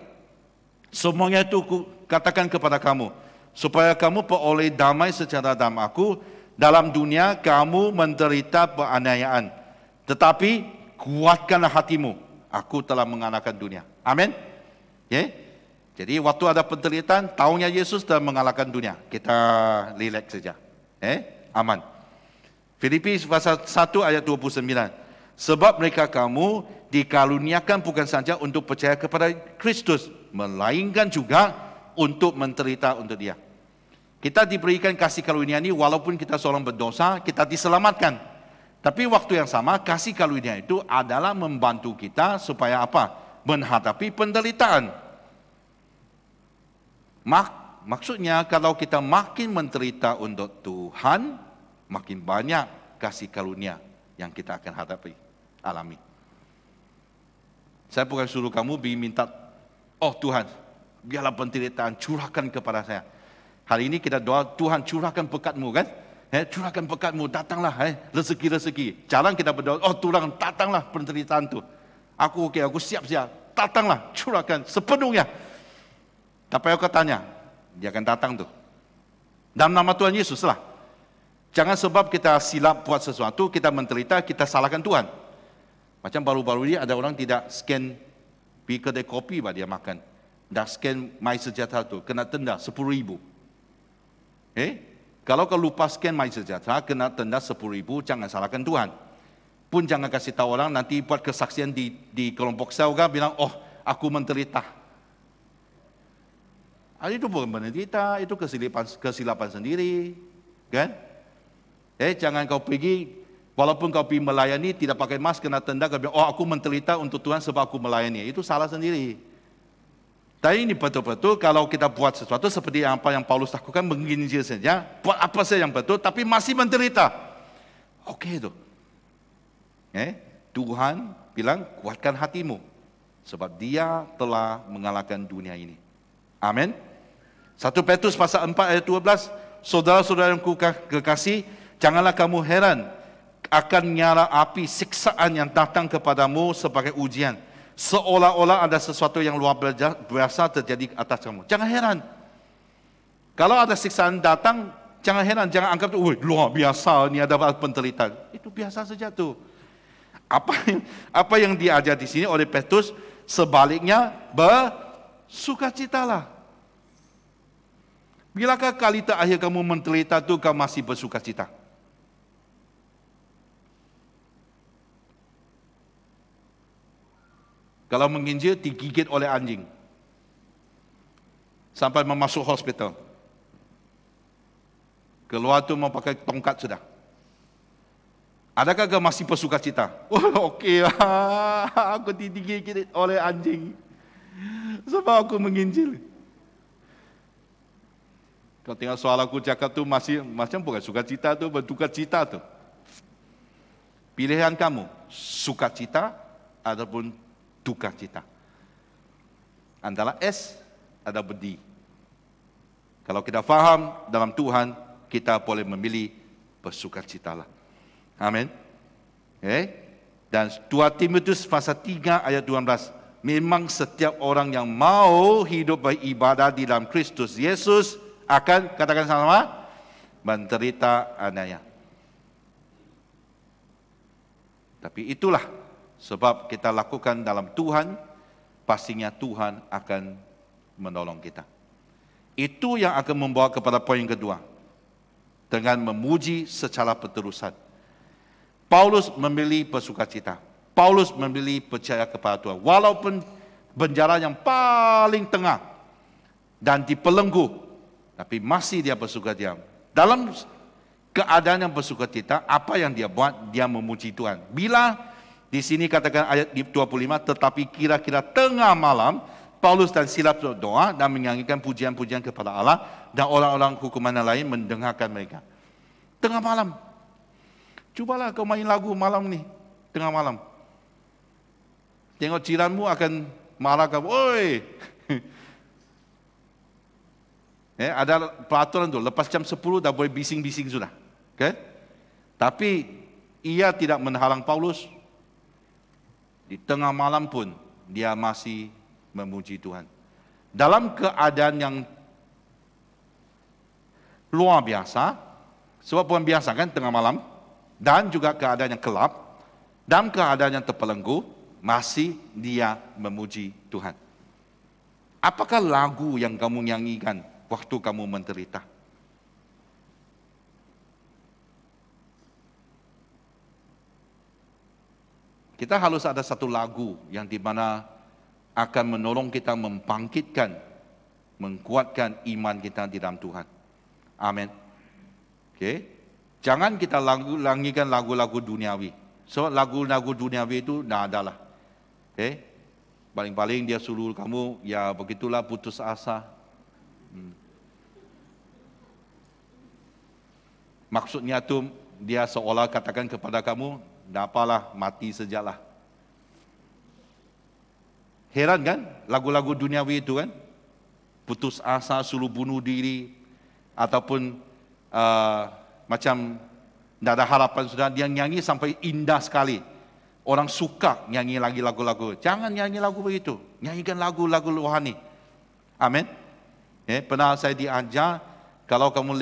Semuanya itu katakan kepada kamu, supaya kamu peroleh damai secara dalam aku. Dalam dunia kamu menderita penganiayaan, tetapi kuatkanlah hatimu, aku telah mengalahkan dunia. Amin. Jadi waktu ada penderitaan, tahunya Yesus telah mengalahkan dunia. Kita relax saja. Aman. Filipi pasal 1 ayat 29. Sebab mereka kamu dikaruniakan bukan saja untuk percaya kepada Kristus, melainkan juga untuk menderita untuk Dia. Kita diberikan kasih karunia ini walaupun kita seorang berdosa, kita diselamatkan. Tapi waktu yang sama, kasih karunia itu adalah membantu kita supaya apa? Menghadapi penderitaan. Maksudnya kalau kita makin menderita untuk Tuhan, makin banyak kasih karunia yang kita akan alami. Saya bukan suruh kamu minta, oh Tuhan, biarlah penderitaan curahkan kepada saya. Hari ini kita doa, Tuhan curahkan berkat-Mu kan? Curahkan berkat-Mu, datanglah rezeki-rezeki. Jarang kita berdoa, oh Tuhan datanglah penderitaan itu. Aku siap-siap, datanglah, curahkan sepenuhnya. Tapi aku tanya, dia akan datang tuh. Dalam nama Tuhan Yesus lah. Jangan sebab kita silap buat sesuatu, kita menderita, kita salahkan Tuhan. Macam baru-baru ini ada orang tidak scan pergi kedai kopi dia makan. Dah scan MySejahtera tu, kena denda 10,000. Kalau kau lupa scan MySejahtera, kena denda 10,000, jangan salahkan Tuhan. Pun jangan kasih tahu orang, nanti buat kesaksian di kelompok sel kan, bilang, oh aku menderita. Itu bukan menderita, itu kesilapan sendiri. Kan? Jangan kau pergi, walaupun kau pergi melayani, tidak pakai mask, kena denda, kau bilang, oh aku menderita untuk Tuhan sebab aku melayani. Itu salah sendiri. Tapi ini betul-betul kalau kita buat sesuatu seperti apa yang Paulus lakukan, menginjil saja, buat apa saja yang betul, tapi masih menderita. Oke itu. Tuhan bilang, kuatkan hatimu, sebab Dia telah mengalahkan dunia ini. Amin. 1 Petrus pasal 4 ayat 12, saudara-saudara yang kekasih, janganlah kamu heran akan nyala api siksaan yang datang kepadamu sebagai ujian, seolah-olah ada sesuatu yang luar biasa terjadi atas kamu. Jangan heran. Kalau ada siksaan datang, Jangan heran, jangan anggap tu, luar biasa ni ada penderitaan. Itu biasa saja tu. Apa yang diajar di sini oleh Petrus, sebaliknya bersukacitalah. Bilakah kali terakhir kamu menderita tu kau masih bersukacita? Kalau menginjil digigit oleh anjing sampai memasuk hospital, keluar tu mau pakai tongkat sudah. Adakah kau masih bersukacita? Oh, okey lah, aku digigit oleh anjing sebab aku menginjil. Kau tengok soal aku cakap tu masih macam bukan sukacita tu, berdukacita tu. Pilihan kamu, sukacita ataupun duka cita. Antara S ada D. Kalau kita faham dalam Tuhan, kita boleh memilih bersukacitalah. Amin. Okay. Dan 2 Timotius pasal 3 ayat 12. Memang setiap orang yang mau hidup beribadah di dalam Kristus Yesus akan, katakan sama-sama, menderita aniaya. Tapi itulah sebab kita lakukan dalam Tuhan, pastinya Tuhan akan menolong kita. Itu yang akan membawa kepada poin kedua. Dengan memuji secara berterusan. Paulus memilih bersukacita. Paulus memilih percaya kepada Tuhan. Walaupun penjara yang paling tengah dan dipelenggu, tapi masih dia bersukacita. Dalam keadaan yang bersukacita, apa yang dia buat? Dia memuji Tuhan. Bila di sini katakan ayat 25, tetapi kira-kira tengah malam, Paulus dan Silas berdoa dan menyanyikan pujian-pujian kepada Allah, dan orang-orang hukuman lain mendengarkan mereka. Tengah malam. Cubalah kau main lagu malam ni, tengah malam. Tengok jiranmu akan marah kamu, oi. Ada peraturan tu, lepas jam 10 dah boleh bising-bising sudah. Okay? Tapi ia tidak menghalang Paulus. Di tengah malam pun dia masih memuji Tuhan. Dalam keadaan yang luar biasa, sebab bukan biasa kan tengah malam, dan juga keadaan yang gelap, dan keadaan yang terpelenggu, masih dia memuji Tuhan. Apakah lagu yang kamu nyanyikan waktu kamu menderita? Kita harus ada satu lagu yang di mana akan menolong kita membangkitkan, menguatkan iman kita di dalam Tuhan. Amin. Okay. Jangan kita nyanyikan lagu-lagu duniawi. Sebab lagu-lagu duniawi itu dah ada lah. Okay. Paling-paling dia suruh kamu, ya begitulah putus asa. Maksudnya tu dia seolah katakan kepada kamu, dah apalah, mati sejalah. Heran kan lagu-lagu duniawi itu kan? Putus asa, suruh bunuh diri, ataupun macam tidak ada harapan sudah. Dia nyanyi sampai indah sekali. Orang suka nyanyi lagi lagu-lagu. Jangan nyanyi lagu begitu. Nyanyikan lagu-lagu rohani. Amin. Pernah saya diajar, kalau kamu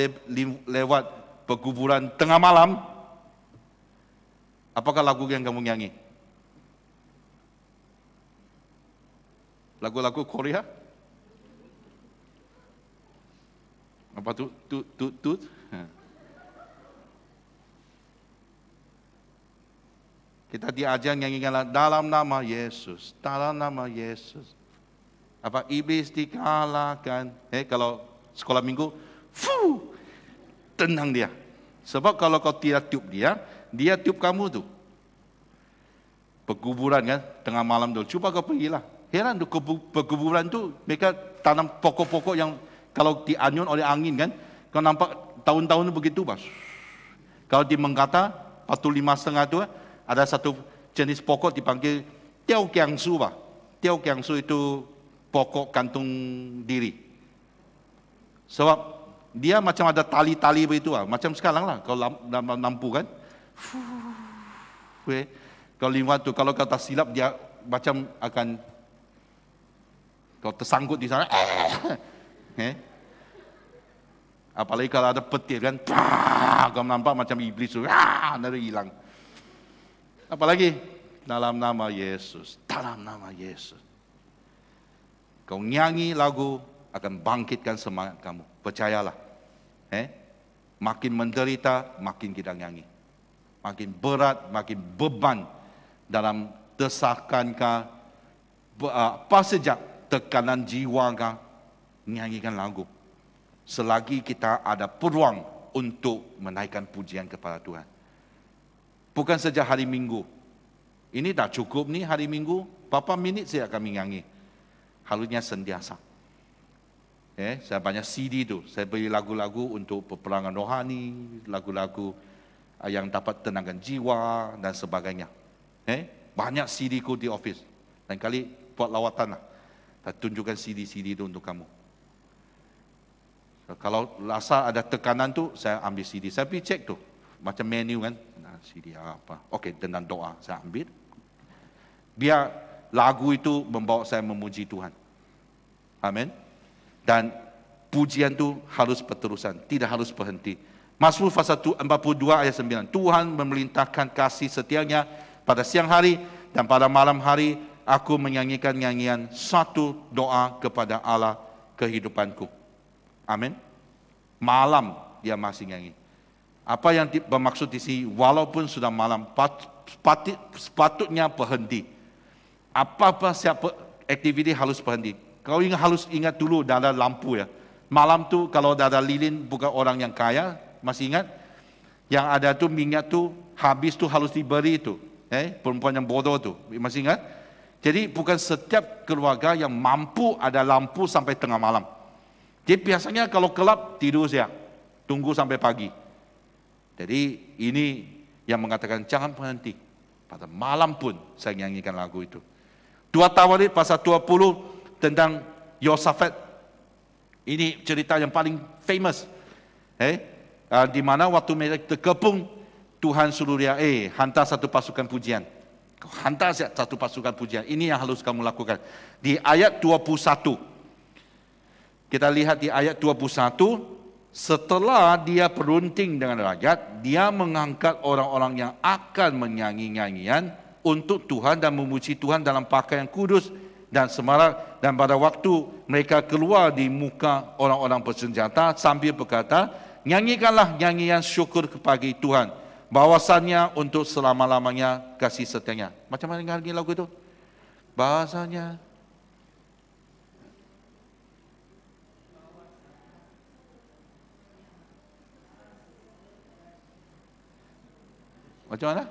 lewat perkuburan tengah malam, apakah lagu yang kamu nyanyi? Lagu-lagu Korea? Apa tu? Tut. Kita diajar nyanyikan dalam nama Yesus, dalam nama Yesus. Apa iblis dikalahkan? Kalau sekolah minggu, tenang dia. Sebab kalau kau tidak tiup dia tiup kamu tu. Perkuburan kan, tengah malam tu. Cuba kau pergilah. Heran tu perkuburan tu, mereka tanam pokok-pokok yang kalau dianyun oleh angin kan, kau nampak tahun-tahun begitu bas. Kalau di Menggata, Batu 5,5 tu, ada satu jenis pokok dipanggil Tiao Kiangsu bah. Tiao Kiangsu itu pokok gantung diri. Sebab dia macam ada tali-tali begitu lah. Macam sekarang lah, kalau lampu kan. Kalau lewat tu, kalau kata silap dia macam akan kau tersangkut di sana. Apalagi kalau ada petir kan, kamu nampak macam iblis tu, nanti hilang. Apalagi dalam nama Yesus, dalam nama Yesus. Kau nyanyi lagu akan bangkitkan semangat kamu. Percayalah. Makin menderita, makin kita nyanyi. Makin berat, makin beban dalam desakan apa saja tekanan jiwa kah, nyanyikan lagu. Selagi kita ada peluang untuk menaikkan pujian kepada Tuhan. Bukan saja hari Minggu. Ini dah cukup nih hari Minggu, berapa minit saya kami nyanyi. Harusnya sentiasa. Saya banyak CD tu, saya beli lagu-lagu untuk peperangan rohani, lagu-lagu yang dapat tenangkan jiwa dan sebagainya. Banyak CD ku di office. Lain kali buat lawatan lah. Dan tunjukkan CD-CD itu untuk kamu. Kalau rasa ada tekanan tu, saya ambil CD. Saya pergi cek tu. Macam menu kan. Nah, CD apa. Okey, dengan doa saya ambil. Biar lagu itu membawa saya memuji Tuhan. Amin. Dan pujian tu harus berterusan. Tidak harus berhenti. Mazmur pasal 42 ayat 9. Tuhan memerintahkan kasih setianya pada siang hari dan pada malam hari. Aku menyanyikan nyanyian satu doa kepada Allah kehidupanku. Amin. Malam dia masih nyanyi. Apa yang bermaksud di sini? Walaupun sudah malam, sepatutnya berhenti. Apa-apa siapa aktiviti harus berhenti. Kau harus ingat dulu dah ada lampu ya. Malam tu kalau dah ada lilin bukan orang yang kaya, masih ingat? Yang ada tu minyak tu habis tu harus diberi tu. Perempuan yang bodoh tu, masih ingat? Jadi bukan setiap keluarga yang mampu ada lampu sampai tengah malam. Jadi biasanya kalau gelap tidur siang, tunggu sampai pagi. Jadi ini yang mengatakan jangan berhenti. Pada malam pun saya nyanyikan lagu itu. 2 Tawarid pasal 20 tentang Yosafat. Ini cerita yang paling famous. Di mana waktu mereka terkepung, Tuhan suruh dia, hantar satu pasukan pujian. Hantar satu pasukan pujian. Ini yang harus kamu lakukan. Di ayat 21. Kita lihat di ayat 21, setelah dia berunding dengan rakyat, dia mengangkat orang-orang yang akan menyanyi nyanyian untuk Tuhan dan memuji Tuhan dalam pakaian kudus dan semarak. Dan pada waktu mereka keluar di muka orang-orang bersenjata sambil berkata, nyanyikanlah nyanyian syukur kepada Tuhan, bahwasannya untuk selama-lamanya kasih setianya. Macam mana lagi lagu itu? Bahasanya macam mana?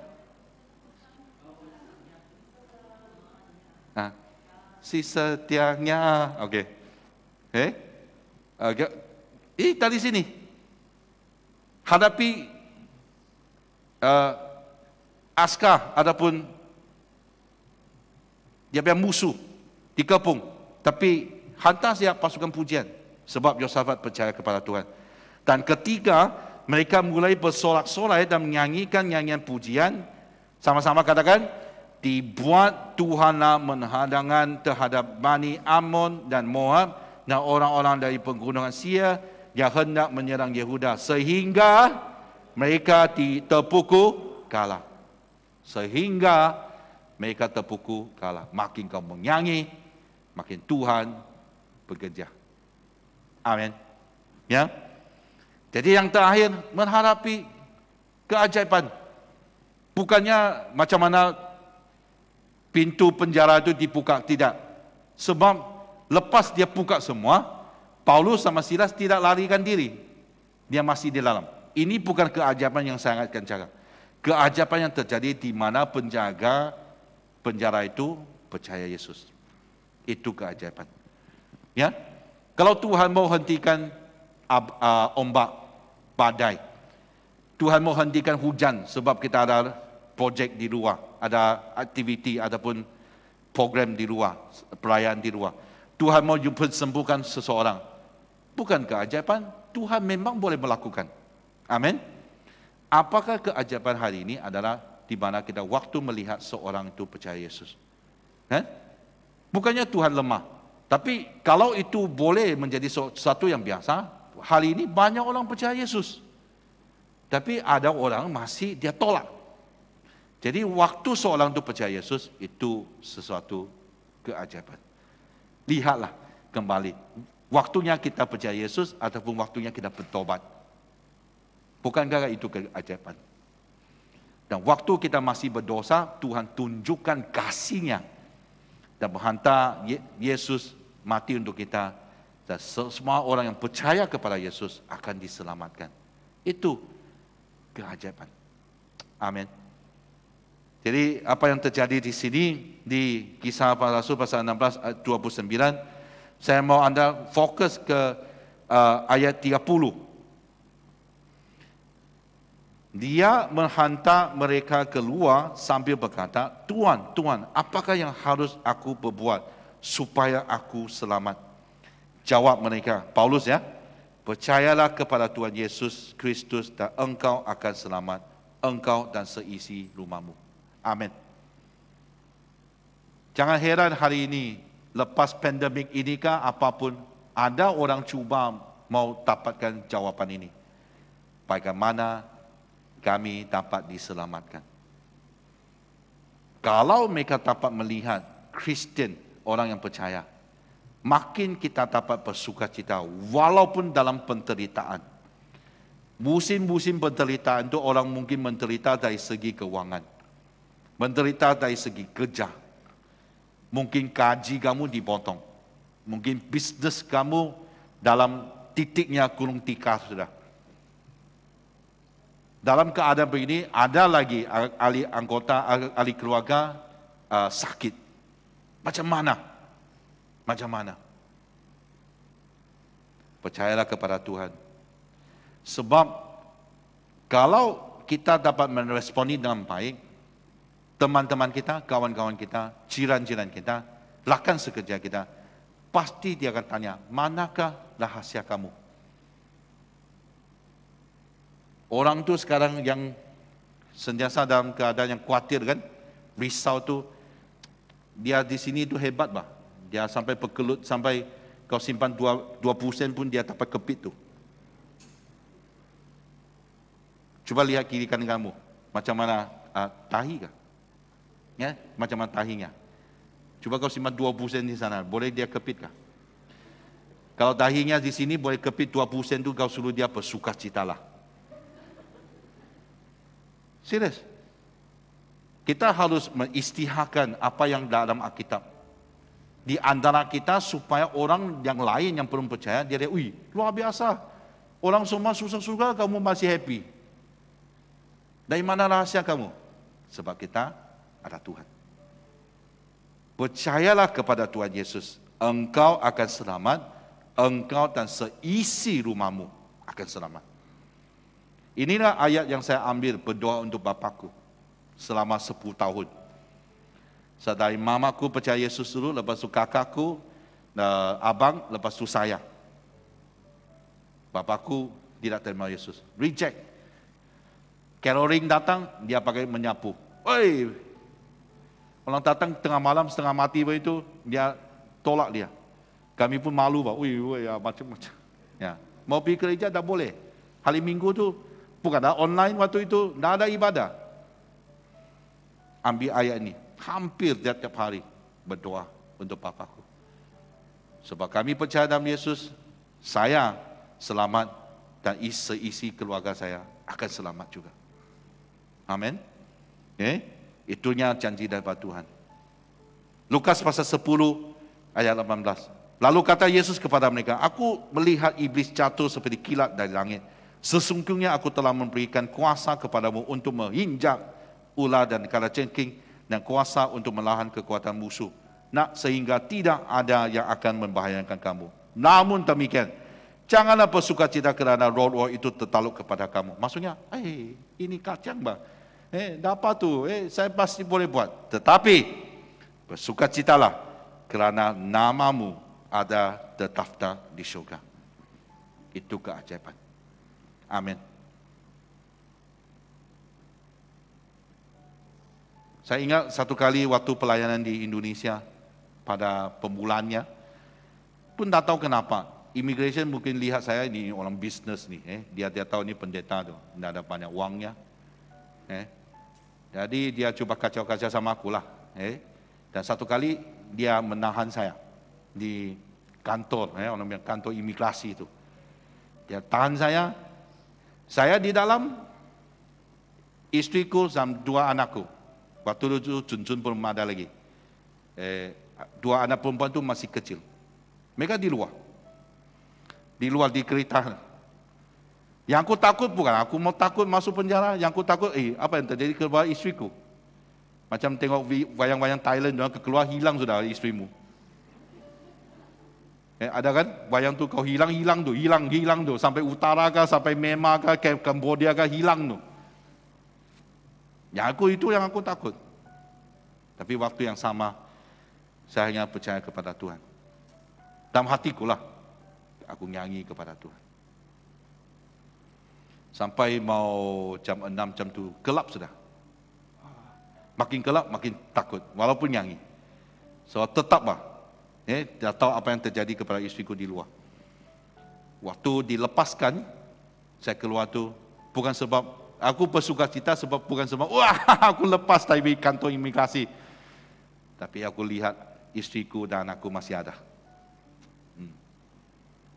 Si setianya, okey. Tadi sini. Hadapi askar ataupun dia punya musuh dikepung, tapi hantar siap pasukan pujian sebab Yosafat percaya kepada Tuhan. Dan ketiga, mereka mulai bersorak-sorai dan menyanyikan nyanyian pujian. Sama-sama katakan, dibuat Tuhanlah menhadangan terhadap Bani Ammon dan Moab dan orang-orang dari pegunungan Sia yang hendak menyerang Yehuda, sehingga mereka terpukul kalah. Sehingga mereka terpukul kalah. Makin kau menyanyi, makin Tuhan bekerja. Amin. Ya. Jadi yang terakhir, menghadapi keajaiban. Bukannya macam mana pintu penjara itu dibuka, tidak. Sebab lepas dia buka semua, Paulus sama Silas tidak larikan diri. Dia masih di dalam. Ini bukan keajaiban yang saya akan cakap. Keajaiban yang terjadi di mana penjaga penjara itu percaya Yesus. Itu keajaiban. Ya, kalau Tuhan mau hentikan ombak, badai, Tuhan mau hentikan hujan sebab kita ada projek di luar, ada aktiviti ataupun program di luar, perayaan di luar. Tuhan mau sembuhkan seseorang. Bukan keajaiban, Tuhan memang boleh melakukan. Amin. Apakah keajaiban hari ini adalah di mana kita waktu melihat seorang itu percaya Yesus? Bukannya Tuhan lemah, tapi kalau itu boleh menjadi sesuatu yang biasa, hari ini banyak orang percaya Yesus. Tapi ada orang masih dia tolak. Jadi waktu seorang itu percaya Yesus, itu sesuatu keajaiban. Lihatlah kembali. Waktunya kita percaya Yesus ataupun waktunya kita bertobat. Bukankah itu keajaiban? Dan waktu kita masih berdosa, Tuhan tunjukkan kasih-Nya. Dan menghantar Yesus mati untuk kita. Dan semua orang yang percaya kepada Yesus akan diselamatkan. Itu keajaiban. Amin. Jadi apa yang terjadi di sini, di Kisah Para Rasul pasal 16 ayat 29, saya mau Anda fokus ke ayat 30. Dia menghantar mereka keluar sambil berkata, Tuan, Tuan, apakah yang harus aku berbuat supaya aku selamat? Jawab mereka, Paulus ya, percayalah kepada Tuhan Yesus Kristus dan engkau akan selamat, engkau dan seisi rumahmu. Amin. Jangan heran hari ini, lepas pandemik ini kah apapun, ada orang cuba mau dapatkan jawapan ini. Bagaimana kami dapat diselamatkan? Kalau mereka dapat melihat Kristen, orang yang percaya, makin kita dapat bersukacita walaupun dalam penderitaan. Musim-musim penderitaan itu orang mungkin menderita dari segi keuangan. Menderita dari segi kerja. Mungkin gaji kamu dipotong. Mungkin bisnes kamu dalam titiknya gulung tikar sudah. Dalam keadaan begini, ada lagi ahli anggota, ahli keluarga sakit. Macam mana? Macam mana? Percayalah kepada Tuhan. Sebab kalau kita dapat meresponi dengan baik, teman-teman kita, kawan-kawan kita, jiran-jiran kita, rakan sekerja kita, pasti dia akan tanya, manakah rahasia kamu? Orang tu sekarang yang sentiasa dalam keadaan yang khawatir kan, risau tu, dia di sini tu hebat bah. Dia sampai berkelut, sampai kau simpan 2 sen pun dia dapat kepit tu. Coba lihat kiri kanan kamu, macam mana tahi kah? Ya, macam mana tahinya? Coba kau simpan 20 sen di sana, boleh dia kepit kah? Kalau tahinya di sini boleh kepit 20 sen tu, kau suruh dia bersukacitalah. Serius. Kita harus mengisytiharkan apa yang dalam Alkitab. Di antara kita supaya orang yang lain yang belum percaya, dia lihat, wih, luar biasa. Orang semua susah-susah, kamu masih happy. Dari mana rahasia kamu? Sebab kita ada Tuhan. Percayalah kepada Tuhan Yesus, engkau akan selamat, engkau dan seisi rumahmu akan selamat. Inilah ayat yang saya ambil berdoa untuk bapakku selama 10 tahun. Dari mamaku percaya Yesus dulu, lepas tu kakakku, abang, lepas tu saya. Bapakku tidak terima Yesus, reject. Caroling datang, dia pakai menyapu. Oi, orang datang tengah malam setengah mati begitu, dia tolak dia. Kami pun malu, bah, ya, macam-macam. Ya, mau pergi gereja tak boleh. Hari Minggu tu bukan ada online waktu itu, tidak ada ibadah. Ambil ayat ini, hampir tiap hari berdoa untuk papaku. Sebab kami percaya dalam Yesus, saya selamat dan seisi keluarga saya akan selamat juga. Amin. Itunya janji daripada Tuhan. Lukas pasal 10 ayat 18. Lalu kata Yesus kepada mereka, aku melihat iblis jatuh seperti kilat dari langit. Sesungguhnya aku telah memberikan kuasa kepadamu untuk menginjak ular dan kalajengking dan kuasa untuk melawan kekuatan musuh. Sehingga tidak ada yang akan membahayakan kamu. Namun demikian, janganlah bersukacita kerana roh-roh itu tertakluk kepada kamu. Maksudnya, ini kacang bah. Dapat tu, saya pasti boleh buat. Tetapi, bersukacitalah kerana namamu ada terdaftar di syurga. Itu keajaiban. Amin. Saya ingat satu kali waktu pelayanan di Indonesia pada pemulaannya, pun tak tahu kenapa, Immigration mungkin lihat saya ini orang bisnes nih, dia tahu ini pendeta tuh, tidak ada banyak uangnya, jadi dia coba kacau-kacau sama aku lah, dan satu kali dia menahan saya di kantor, orang bilang kantor imigrasi itu, dia tahan saya di dalam, istriku sama 2 anakku, waktu itu Jun belum ada lagi, 2 anak perempuan itu masih kecil, mereka di luar di kereta. Yang aku takut bukan, aku mau takut masuk penjara, yang aku takut, apa yang terjadi kepada istriku. Macam tengok wayang-wayang Thailand, keluar hilang sudah istrimu. Ada kan, wayang tu kau hilang tu, sampai utara kah, sampai Myanmar kah, ke Cambodia kah, hilang tu. Itu yang aku takut. Tapi waktu yang sama, saya hanya percaya kepada Tuhan. Dalam hatiku lah, aku nyanyi kepada Tuhan. Sampai mau jam 6, jam 7, gelap sudah. Makin gelap, makin takut, walaupun nyanyi. So tetaplah, tidak tahu apa yang terjadi kepada istriku di luar. Waktu dilepaskan, saya keluar tu, bukan sebab, aku bersuka cita bukan sebab, wah aku lepas dari kantor imigrasi. Tapi aku lihat istriku dan anakku masih ada.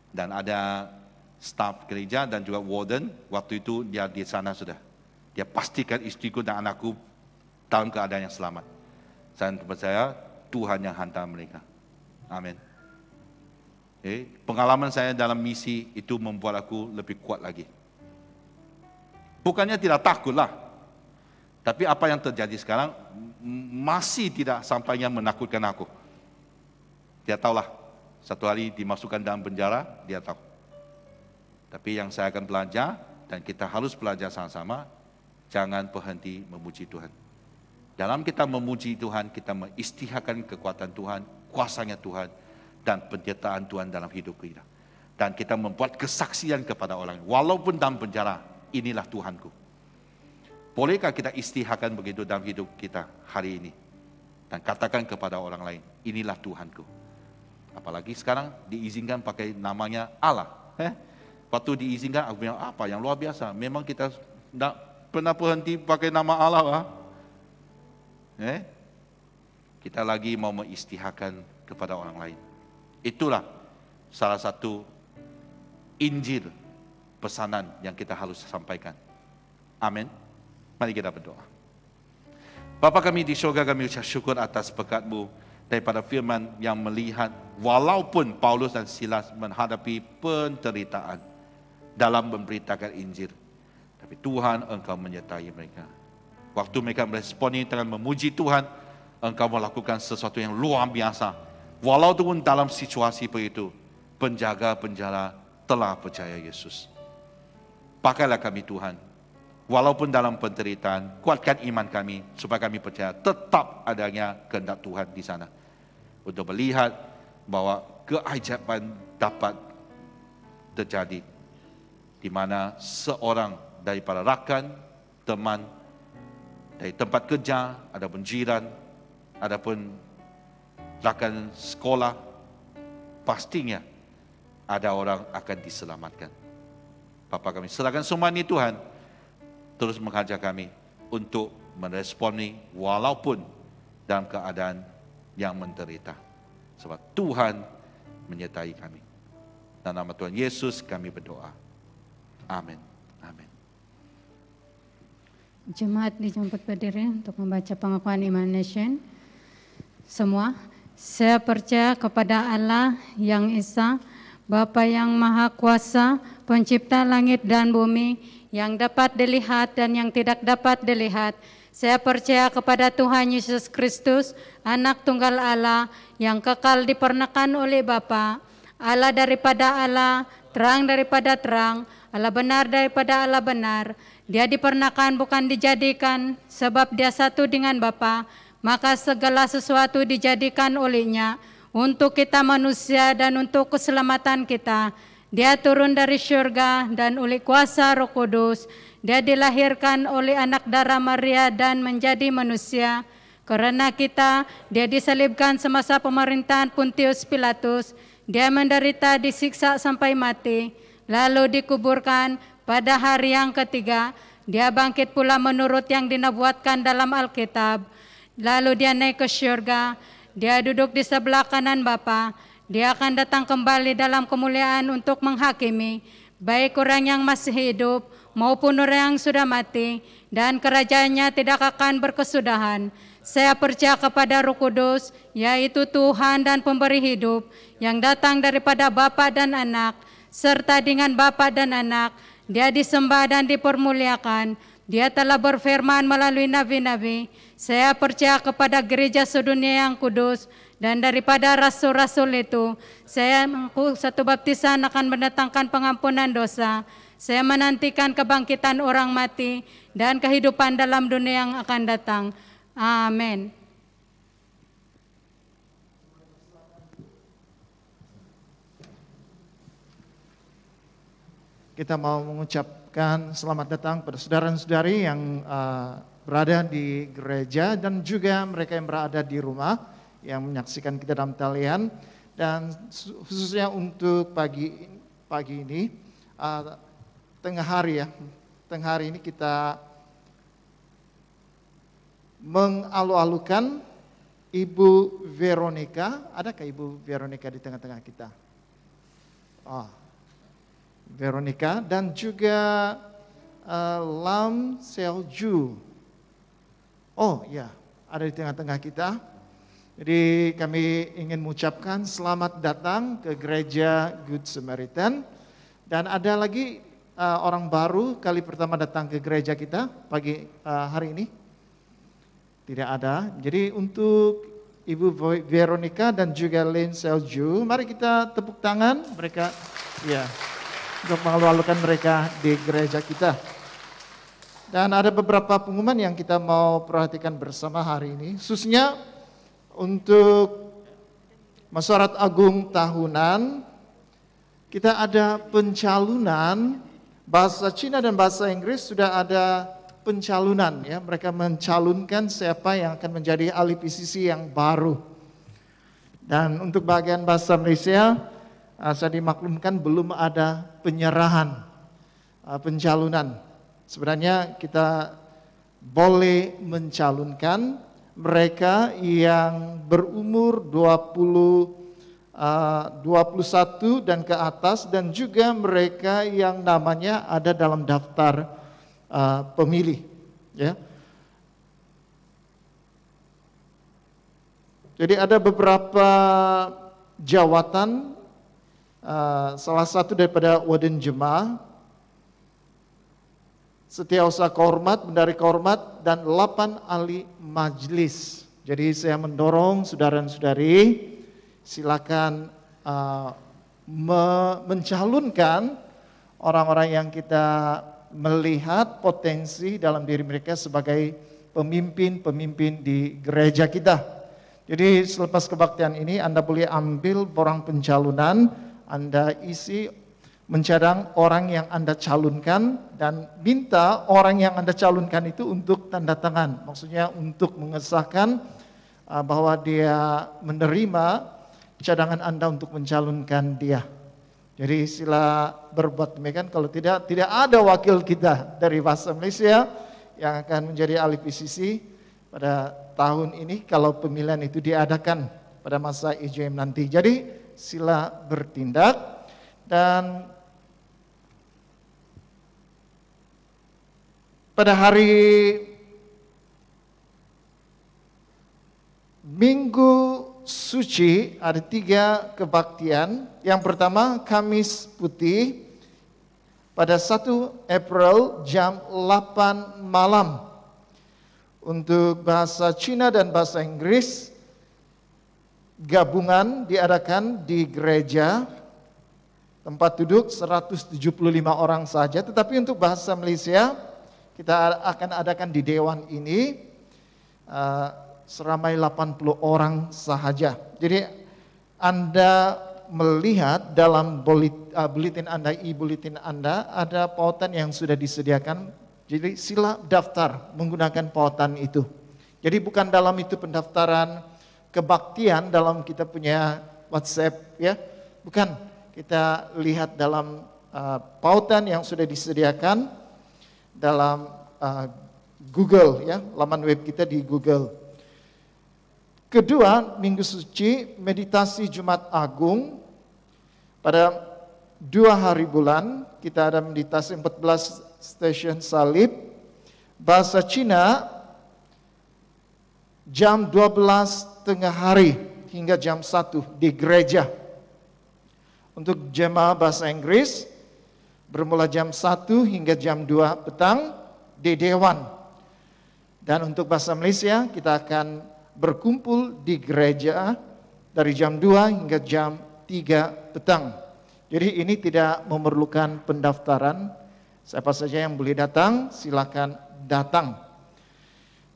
Dan ada staf gereja dan juga warden, waktu itu dia di sana sudah. Dia pastikan istriku dan anakku dalam keadaan yang selamat. Saya percaya Tuhan yang hantar mereka. Amin. Pengalaman saya dalam misi itu membuat aku lebih kuat lagi. Bukannya tidak takutlah, tapi apa yang terjadi sekarang masih tidak sampainya menakutkan aku. Dia tahulah, satu hari dimasukkan dalam penjara, dia tahu. Tapi yang saya akan belajar, dan kita harus belajar sama-sama, jangan berhenti memuji Tuhan. Dalam kita memuji Tuhan, kita mengisytiharkan kekuatan Tuhan, kuasanya Tuhan, dan penyertaan Tuhan dalam hidup kita. Dan kita membuat kesaksian kepada orang, walaupun dalam penjara, inilah Tuhanku. Bolehkah kita isytiharkan begitu dalam hidup kita hari ini? Dan katakan kepada orang lain, inilah Tuhanku. Apalagi sekarang diizinkan pakai namanya Allah. Waktu diizinkan, aku bilang apa yang luar biasa. Memang kita tidak pernah berhenti pakai nama Allah. Kita lagi mau mengisytiharkan kepada orang lain. Itulah salah satu Injil pesanan yang kita harus sampaikan. Amin. Mari kita berdoa. Bapa kami di syurga, kami ucap syukur atas berkat-Mu daripada firman yang melihat walaupun Paulus dan Silas menghadapi penderitaan dalam memberitakan Injil, tapi Tuhan Engkau menyertai mereka. Waktu mereka meresponi dengan memuji Tuhan, Engkau melakukan sesuatu yang luar biasa. Walaupun dalam situasi begitu, penjaga penjara telah percaya Yesus. Pakailah kami Tuhan, walaupun dalam penderitaan, kuatkan iman kami supaya kami percaya tetap adanya kehendak Tuhan di sana. Untuk melihat bahwa keajaiban dapat terjadi, di mana seorang daripada rakan, teman, dari tempat kerja, adapun jiran, adapun rakan sekolah, pastinya ada orang akan diselamatkan. Bapa kami serahkan semua ini Tuhan, terus mengajar kami untuk meresponi walaupun dalam keadaan yang menderita. Sebab Tuhan menyertai kami. Dalam nama Tuhan Yesus kami berdoa. Amin. Amin. Jemaat dijemput berdiri untuk membaca pengakuan iman nation. Semua, saya percaya kepada Allah yang Esa, Bapa yang Maha Kuasa, Pencipta langit dan bumi, yang dapat dilihat dan yang tidak dapat dilihat. Saya percaya kepada Tuhan Yesus Kristus, Anak Tunggal Allah, yang kekal dipernakan oleh Bapa, Allah daripada Allah, terang daripada terang, Allah benar daripada Allah benar. Dia dipernakan bukan dijadikan, sebab dia satu dengan Bapa, maka segala sesuatu dijadikan olehnya, untuk kita manusia dan untuk keselamatan kita. Dia turun dari syurga dan oleh kuasa Roh Kudus, dia dilahirkan oleh anak darah Maria dan menjadi manusia. Karena kita, dia disalibkan semasa pemerintahan Pontius Pilatus, Dia menderita, disiksa sampai mati, lalu dikuburkan. Pada hari yang ketiga, dia bangkit pula menurut yang dinubuatkan dalam Alkitab. Lalu dia naik ke syurga, dia duduk di sebelah kanan Bapa. Dia akan datang kembali dalam kemuliaan untuk menghakimi, baik orang yang masih hidup maupun orang yang sudah mati, dan kerajaannya tidak akan berkesudahan. Saya percaya kepada Roh Kudus, yaitu Tuhan dan pemberi hidup, yang datang daripada Bapa dan Anak, serta dengan Bapa dan Anak, Dia disembah dan dipermuliakan. Dia telah berfirman melalui nabi-nabi. Saya percaya kepada gereja sedunia yang kudus, dan daripada rasul-rasul itu, saya mengaku satu baptisan akan mendatangkan pengampunan dosa. Saya menantikan kebangkitan orang mati dan kehidupan dalam dunia yang akan datang. Amin. Kita mau mengucapkan selamat datang pada saudara-saudari yang berada di gereja dan juga mereka yang berada di rumah yang menyaksikan kita dalam talian, dan khususnya untuk pagi ini tengah hari ini kita mengalu-alukan Ibu Veronica. Adakah Ibu Veronica di tengah-tengah kita? Veronica, dan juga Lam Selju. Oh ya, ada di tengah-tengah kita. Jadi kami ingin mengucapkan selamat datang ke gereja Good Samaritan. Dan ada lagi orang baru kali pertama datang ke gereja kita pagi hari ini. Tidak ada. Jadi untuk Ibu Veronica dan juga Lam Selju, mari kita tepuk tangan mereka. Ya. Untuk mengalu-alukan mereka di gereja kita. Dan ada beberapa pengumuman yang kita mau perhatikan bersama hari ini, khususnya untuk Masyarakat Agung tahunan. Kita ada pencalonan bahasa Cina dan bahasa Inggris, sudah ada pencalonan ya. Mereka mencalonkan siapa yang akan menjadi ahli PCC yang baru. Dan untuk bagian bahasa Malaysia, saya dimaklumkan belum ada penyerahan pencalonan. Sebenarnya kita boleh mencalonkan mereka yang berumur 21 dan ke atas, dan juga mereka yang namanya ada dalam daftar pemilih. Ya. Jadi ada beberapa jawatan. Salah satu daripada Warden Jemaah, Setiausaha Kehormat, Bendahara Kehormat, dan 8 ahli majlis. Jadi saya mendorong saudara-saudari silakan mencalonkan orang-orang yang kita melihat potensi dalam diri mereka sebagai pemimpin-pemimpin di gereja kita. Jadi selepas kebaktian ini Anda boleh ambil borang pencalonan, Anda isi mencadang orang yang Anda calonkan, dan minta orang yang Anda calonkan itu untuk tanda tangan. Maksudnya untuk mengesahkan bahwa dia menerima cadangan Anda untuk mencalonkan dia. Jadi sila berbuat demikian. Kalau tidak ada wakil kita dari bahasa Malaysia yang akan menjadi ahli PCC pada tahun ini kalau pemilihan itu diadakan pada masa EJM nanti. Jadi sila bertindak. Dan pada hari Minggu Suci ada 3 kebaktian. Yang pertama Kamis Putih pada 1 April jam 8 malam. Untuk bahasa Cina dan bahasa Inggris gabungan diadakan di gereja, tempat duduk 175 orang saja. Tetapi untuk bahasa Malaysia kita akan adakan di Dewan ini seramai 80 orang sahaja. Jadi Anda melihat dalam bulletin Anda, e-bulletin Anda, ada pautan yang sudah disediakan. Jadi sila daftar menggunakan pautan itu. Jadi bukan dalam itu pendaftaran kebaktian dalam kita punya WhatsApp ya, Bukan, kita lihat dalam pautan yang sudah disediakan dalam Google ya, laman web kita di Google. Kedua, Minggu Suci, meditasi Jumat Agung. Pada 2 hari bulan, kita ada meditasi 14 stasiun salib. Bahasa Cina, jam 12 tengah hari hingga jam 1 di gereja. Untuk jemaah bahasa Inggris, bermula jam 1 hingga jam 2 petang di Dewan. Dan untuk bahasa Malaysia, kita akan berkumpul di gereja dari jam 2 hingga jam 3 petang. Jadi ini tidak memerlukan pendaftaran. Siapa saja yang boleh datang, silakan datang.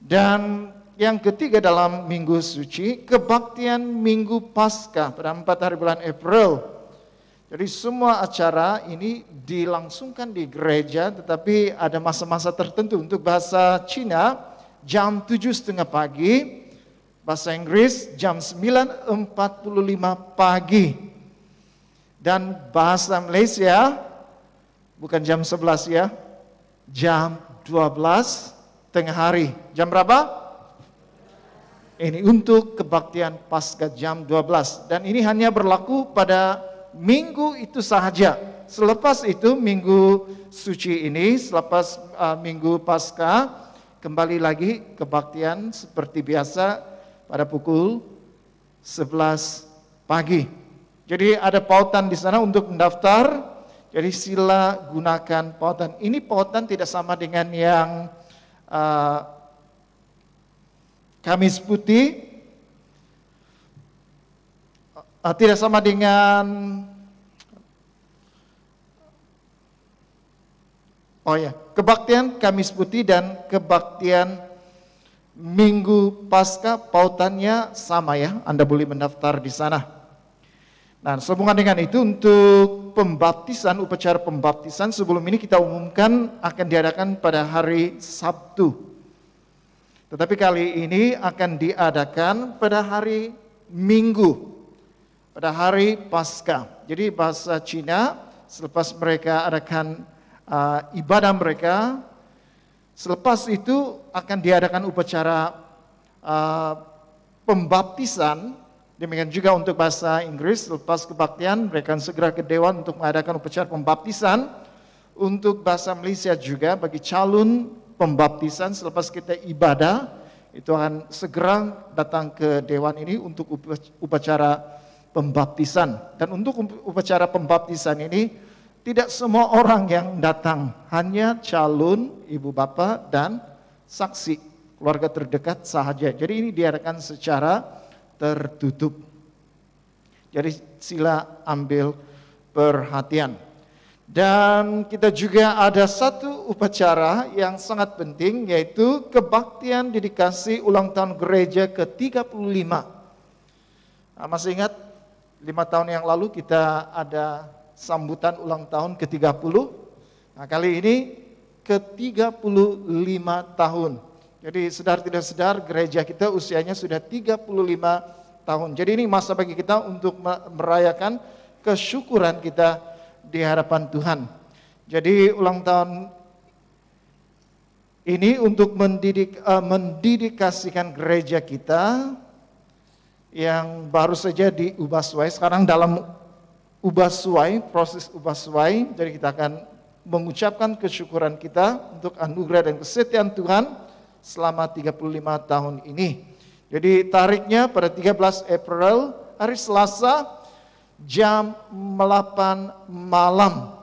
Dan yang ketiga dalam Minggu Suci, kebaktian Minggu Paskah pada 4 hari bulan April. Jadi semua acara ini dilangsungkan di gereja, tetapi ada masa-masa tertentu. Untuk bahasa Cina, jam 7.30 pagi, bahasa Inggris jam 9.45 pagi. Dan bahasa Malaysia, bukan jam 11 ya, jam 12 tengah hari. Jam berapa? Ini untuk kebaktian Paskah jam 12. Dan ini hanya berlaku pada minggu itu sahaja. Selepas itu Minggu Suci ini, selepas Minggu Paskah, kembali lagi kebaktian seperti biasa pada pukul 11 pagi. Jadi ada pautan di sana untuk mendaftar. Jadi sila gunakan pautan. Ini pautan tidak sama dengan yang Kamis Putih. Tidak sama dengan kebaktian Kamis Putih dan kebaktian Minggu Paskah, pautannya sama ya. Anda boleh mendaftar di sana. Nah, sehubungan dengan itu, untuk pembaptisan, upacara pembaptisan sebelum ini kita umumkan akan diadakan pada hari Sabtu. Tetapi kali ini akan diadakan pada hari Minggu, pada hari Paskah. Jadi bahasa Cina, selepas mereka adakan ibadah mereka, selepas itu akan diadakan upacara pembaptisan. Demikian juga untuk bahasa Inggris, lepas kebaktian mereka akan segera ke Dewan untuk mengadakan upacara pembaptisan. Untuk bahasa Malaysia juga bagi calon pembaptisan selepas kita ibadah, itu akan segera datang ke Dewan ini untuk upacara pembaptisan. Dan untuk upacara pembaptisan ini tidak semua orang yang datang, hanya calon, ibu bapa dan saksi, keluarga terdekat sahaja. Jadi ini diadakan secara tertutup. Jadi sila ambil perhatian. Dan kita juga ada satu upacara yang sangat penting, yaitu kebaktian dedikasi ulang tahun gereja ke-35. Nah, masih ingat 5 tahun yang lalu kita ada sambutan ulang tahun ke-30. Nah, kali ini ke-35 tahun. Jadi sedar tidak sedar gereja kita usianya sudah 35 tahun. Jadi ini masa bagi kita untuk merayakan kesyukuran kita di hadapan Tuhan. Jadi ulang tahun ini untuk mendedikasikan gereja kita yang baru saja diubah suai. Sekarang dalam ubah suai, proses ubah suai. Jadi kita akan mengucapkan kesyukuran kita untuk anugerah dan kesetiaan Tuhan selama 35 tahun ini. Jadi tariknya pada 13 April, hari Selasa, jam 8 malam.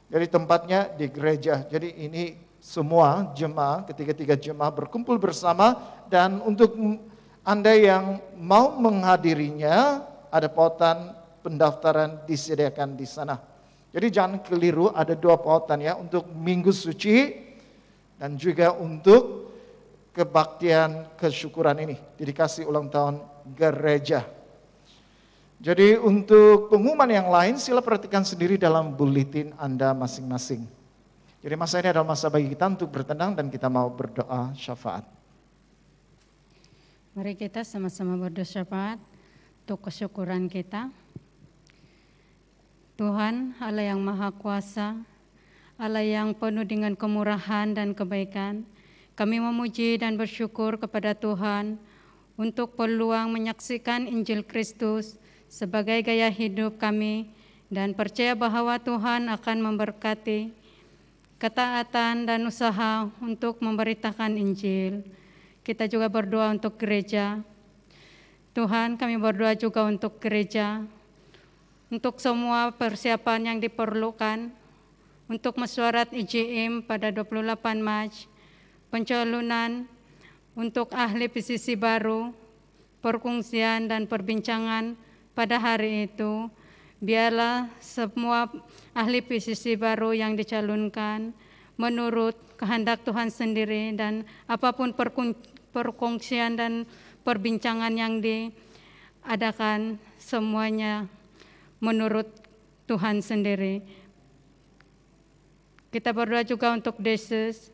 Jadi tempatnya di gereja. Jadi ini semua jemaah, ketiga-tiga jemaah berkumpul bersama. Dan untuk Anda yang mau menghadirinya, ada pautan pendaftaran disediakan di sana. Jadi jangan keliru, ada 2 pautan ya, untuk Minggu Suci dan juga untuk kebaktian kesyukuran ini, dedikasi ulang tahun gereja. Jadi untuk pengumuman yang lain, sila perhatikan sendiri dalam buletin Anda masing-masing. Jadi masa ini adalah masa bagi kita untuk bertenang dan kita mau berdoa syafaat. Mari kita sama-sama berdoa syafaat untuk kesyukuran kita. Tuhan, Allah yang Maha Kuasa, Allah yang penuh dengan kemurahan dan kebaikan, kami memuji dan bersyukur kepada Tuhan untuk peluang menyaksikan Injil Kristus sebagai gaya hidup kami dan percaya bahwa Tuhan akan memberkati ketaatan dan usaha untuk memberitakan Injil. Kita juga berdoa untuk gereja. Tuhan, kami berdoa juga untuk gereja, untuk semua persiapan yang diperlukan untuk mesyuarat IJM pada 28 Mac, pencalonan untuk ahli PCC baru, perkongsian dan perbincangan pada hari itu. Biarlah semua ahli PCC baru yang dicalonkan menurut kehendak Tuhan sendiri, dan apapun perkongsian dan perbincangan yang diadakan semuanya menurut Tuhan sendiri. Kita berdoa juga untuk Yesus.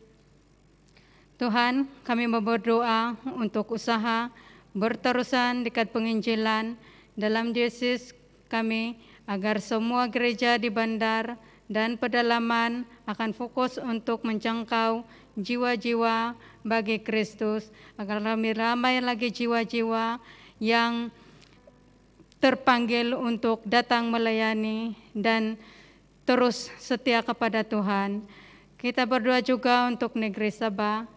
Tuhan, kami berdoa untuk usaha berterusan dekat penginjilan dalam Yesus kami, agar semua gereja di Bandar dan pedalaman akan fokus untuk menjangkau jiwa-jiwa bagi Kristus, agar ramai lagi jiwa-jiwa yang terpanggil untuk datang melayani dan terus setia kepada Tuhan. Kita berdoa juga untuk negeri Sabah.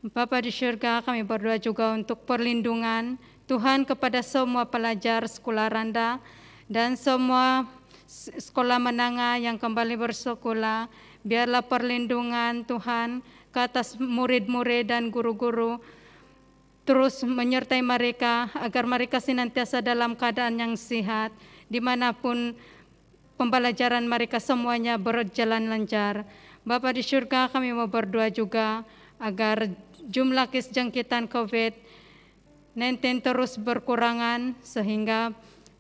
Bapa di surga, kami berdoa juga untuk perlindungan Tuhan kepada semua pelajar sekolah rendah dan semua sekolah menengah yang kembali bersekolah. Biarlah perlindungan Tuhan ke atas murid-murid dan guru-guru terus menyertai mereka, agar mereka senantiasa dalam keadaan yang sehat, dimanapun pembelajaran mereka semuanya berjalan lancar. Bapa di surga, kami mau berdoa juga agar jumlah kes jangkitan COVID-19 terus berkurangan, sehingga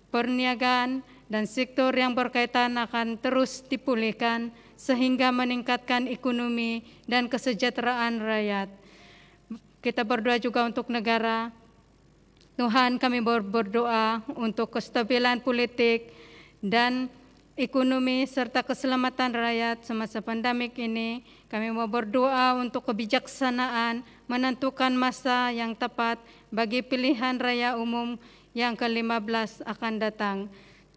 perniagaan dan sektor yang berkaitan akan terus dipulihkan, sehingga meningkatkan ekonomi dan kesejahteraan rakyat. Kita berdoa juga untuk negara. Tuhan, kami berdoa untuk kestabilan politik dan ekonomi serta keselamatan rakyat semasa pandemik ini. Kami mau berdoa untuk kebijaksanaan menentukan masa yang tepat bagi pilihan raya umum yang ke-15 akan datang.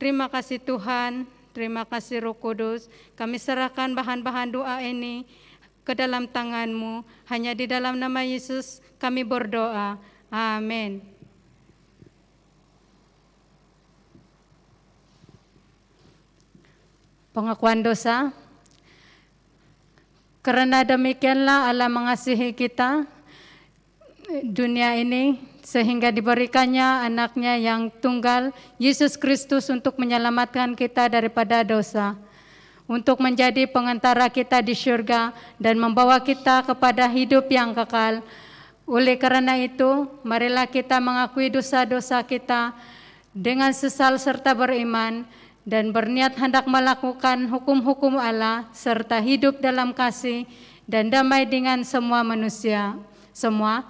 Terima kasih Tuhan, terima kasih Roh Kudus. Kami serahkan bahan-bahan doa ini ke dalam tangan-Mu. Hanya di dalam nama Yesus kami berdoa. Amin. Pengakuan dosa. Karena demikianlah Allah mengasihi kita dunia ini, sehingga diberikannya anaknya yang tunggal, Yesus Kristus, untuk menyelamatkan kita daripada dosa, untuk menjadi pengantara kita di surga dan membawa kita kepada hidup yang kekal. Oleh karena itu, marilah kita mengakui dosa-dosa kita dengan sesal serta beriman, dan berniat hendak melakukan hukum-hukum Allah serta hidup dalam kasih dan damai dengan semua manusia. Semua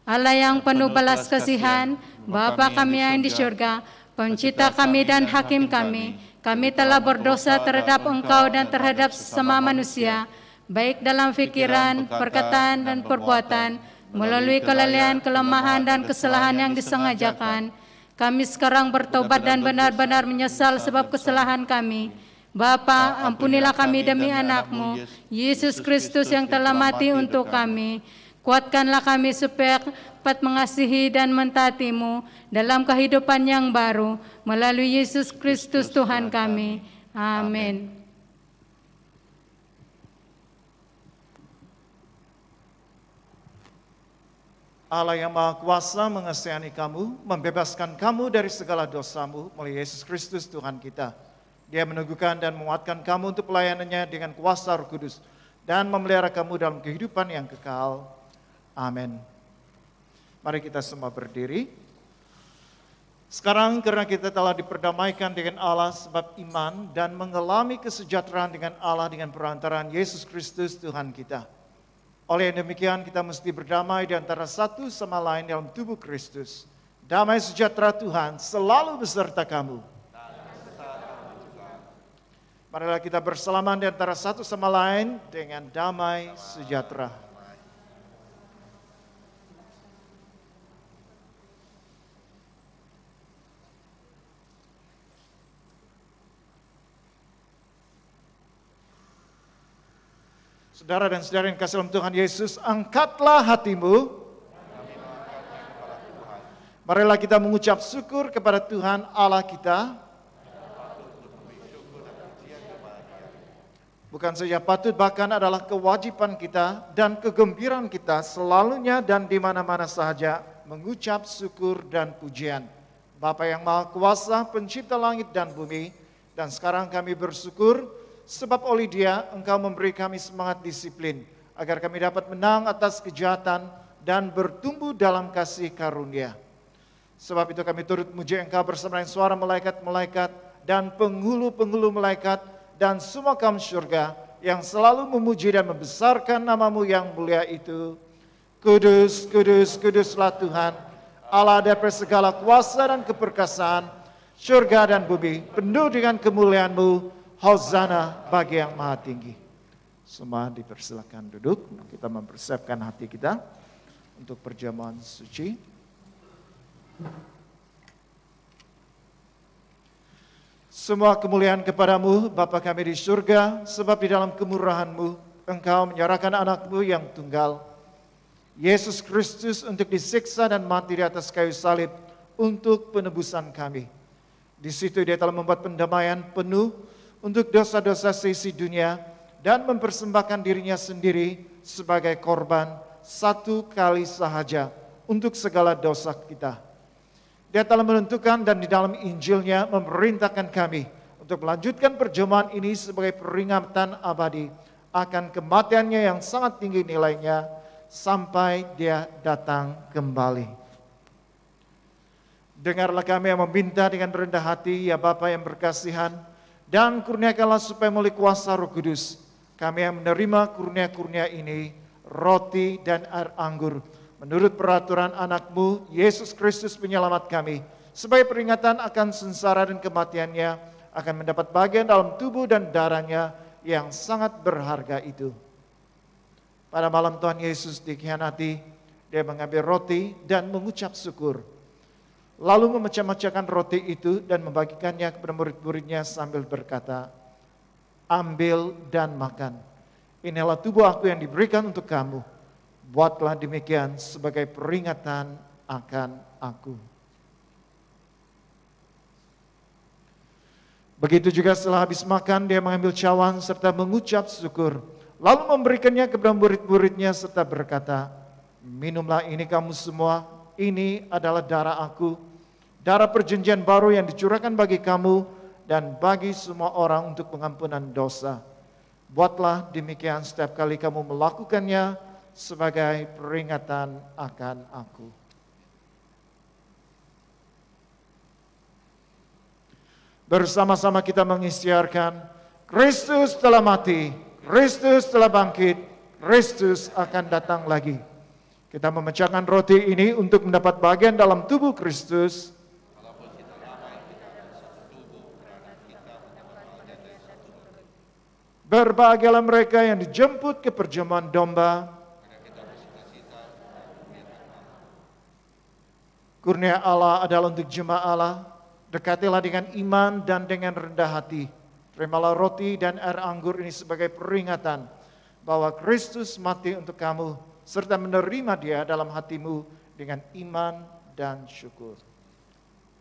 Allah yang penuh balas kasihan, Bapa kami yang di surga, Pencipta kami dan Hakim kami, kami telah berdosa terhadap Engkau dan terhadap sesama manusia, baik dalam pikiran, perkataan, dan perbuatan, melalui kelalaian, kelemahan, dan kesalahan yang disengajakan. Kami sekarang bertobat dan benar-benar menyesal sebab kesalahan kami. Bapa, ampunilah kami demi anak-Mu, Yesus Kristus yang telah mati untuk kami. Kuatkanlah kami supaya dapat mengasihi dan mentaati-Mu dalam kehidupan yang baru, melalui Yesus Kristus Tuhan kami. Amin. Allah yang Maha Kuasa mengasihani kamu, membebaskan kamu dari segala dosamu melalui Yesus Kristus Tuhan kita. Dia meneguhkan dan menguatkan kamu untuk pelayanannya dengan kuasa Roh Kudus dan memelihara kamu dalam kehidupan yang kekal. Amin. Mari kita semua berdiri. Sekarang karena kita telah diperdamaikan dengan Allah sebab iman dan mengalami kesejahteraan dengan Allah dengan perantaraan Yesus Kristus Tuhan kita. Oleh yang demikian kita mesti berdamai di antara satu sama lain dalam tubuh Kristus. Damai sejahtera Tuhan selalu beserta kamu. Marilah kita bersalaman di antara satu sama lain dengan damai sejahtera. Saudara dan saudara yang kasih dalam Tuhan Yesus, angkatlah hatimu. Marilah kita mengucap syukur kepada Tuhan Allah kita. Bukan saja patut, bahkan adalah kewajiban kita dan kegembiraan kita selalunya dan di mana-mana saja mengucap syukur dan pujian. Bapa yang Maha Kuasa, pencipta langit dan bumi, dan sekarang kami bersyukur sebab oleh Dia Engkau memberi kami semangat disiplin agar kami dapat menang atas kejahatan dan bertumbuh dalam kasih karunia. Sebab itu kami turut memuji Engkau bersama dengan suara malaikat-malaikat dan penghulu-penghulu malaikat dan semua kaum surga yang selalu memuji dan membesarkan nama-Mu yang mulia itu. Kudus, kudus, kuduslah Tuhan, Allah daripada segala kuasa dan keperkasaan, surga dan bumi penuh dengan kemuliaan-Mu. Hosana bagi yang maha tinggi. Semua dipersilakan duduk, kita mempersiapkan hati kita untuk perjamuan suci. Semua kemuliaan kepadamu, Bapa kami di surga, sebab di dalam kemurahan-Mu, Engkau menyerahkan anak-Mu yang tunggal, Yesus Kristus, untuk disiksa dan mati di atas kayu salib untuk penebusan kami. Di situ Dia telah membuat pendamaian penuh untuk dosa-dosa seisi dunia dan mempersembahkan dirinya sendiri sebagai korban satu kali sahaja untuk segala dosa kita. Dia telah menentukan dan di dalam Injilnya memerintahkan kami untuk melanjutkan perjamuan ini sebagai peringatan abadi akan kematiannya yang sangat tinggi nilainya sampai Dia datang kembali. Dengarlah kami yang meminta dengan rendah hati, ya Bapa yang berkasihan, dan kurniakanlah supaya melalui kuasa Roh Kudus kami yang menerima kurnia-kurnia ini, roti dan air anggur, menurut peraturan anak-Mu, Yesus Kristus penyelamat kami, sebagai peringatan akan sengsara dan kematiannya, akan mendapat bagian dalam tubuh dan darahnya yang sangat berharga itu. Pada malam Tuhan Yesus dikhianati, Dia mengambil roti dan mengucap syukur, lalu memecah-mecahkan roti itu dan membagikannya kepada murid-muridnya sambil berkata, ambil dan makan. Inilah tubuh aku yang diberikan untuk kamu. Buatlah demikian sebagai peringatan akan aku. Begitu juga setelah habis makan, Dia mengambil cawan serta mengucap syukur, lalu memberikannya kepada murid-muridnya serta berkata, minumlah ini kamu semua, ini adalah darah aku, darah perjanjian baru yang dicurahkan bagi kamu dan bagi semua orang untuk pengampunan dosa. Buatlah demikian setiap kali kamu melakukannya sebagai peringatan akan aku. Bersama-sama kita mengisytiharkan, Kristus telah mati, Kristus telah bangkit, Kristus akan datang lagi. Kita memecahkan roti ini untuk mendapat bagian dalam tubuh Kristus. Berbahagialah mereka yang dijemput ke perjamuan domba. Kurnia Allah adalah untuk jemaat Allah. Dekatilah dengan iman dan dengan rendah hati. Terimalah roti dan air anggur ini sebagai peringatan bahwa Kristus mati untuk kamu, serta menerima Dia dalam hatimu dengan iman dan syukur.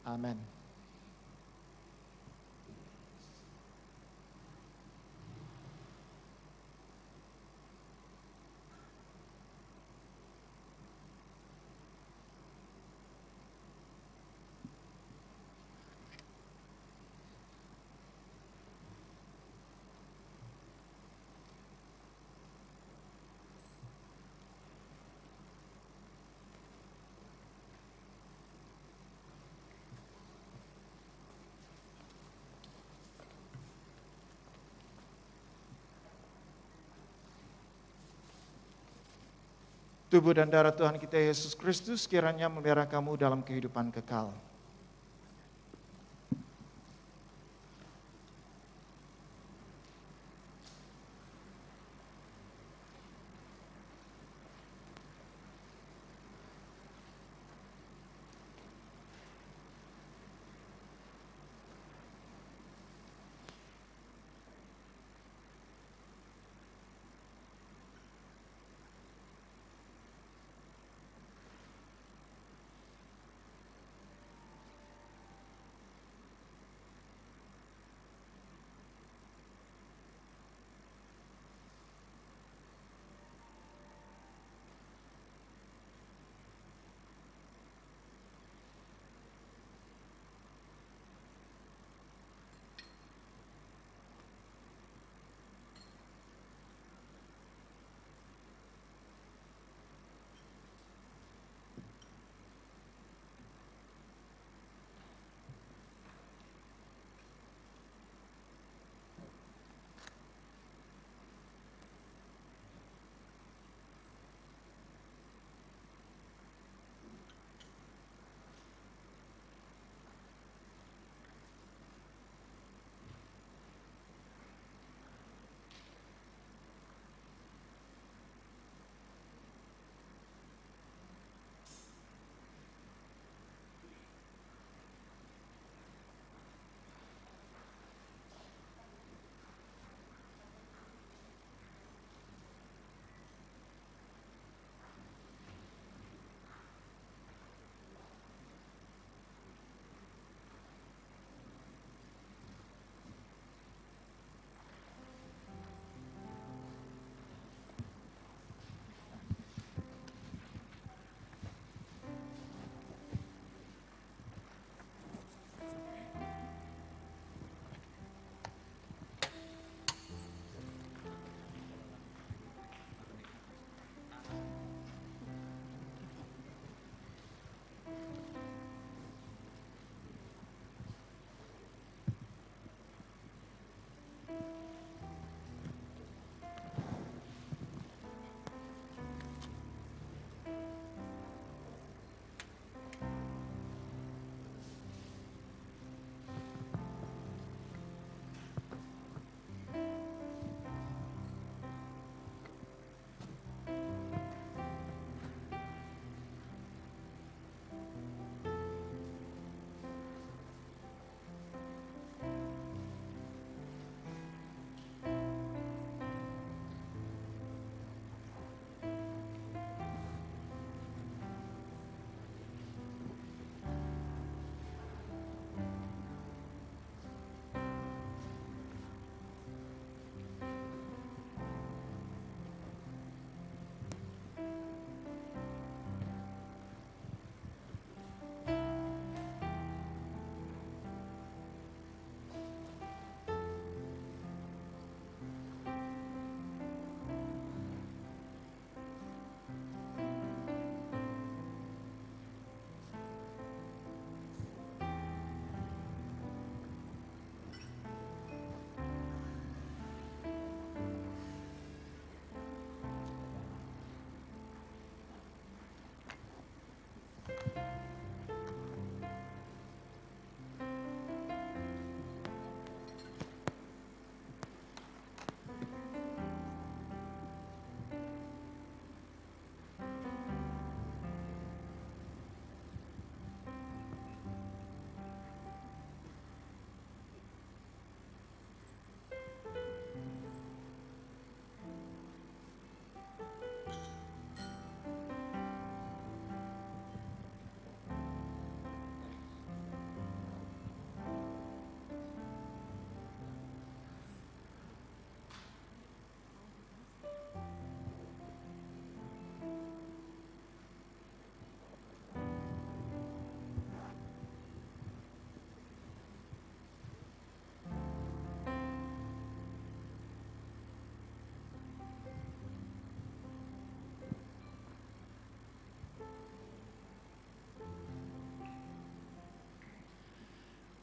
Amin. Tubuh dan darah Tuhan kita Yesus Kristus kiranya memelihara kamu dalam kehidupan kekal.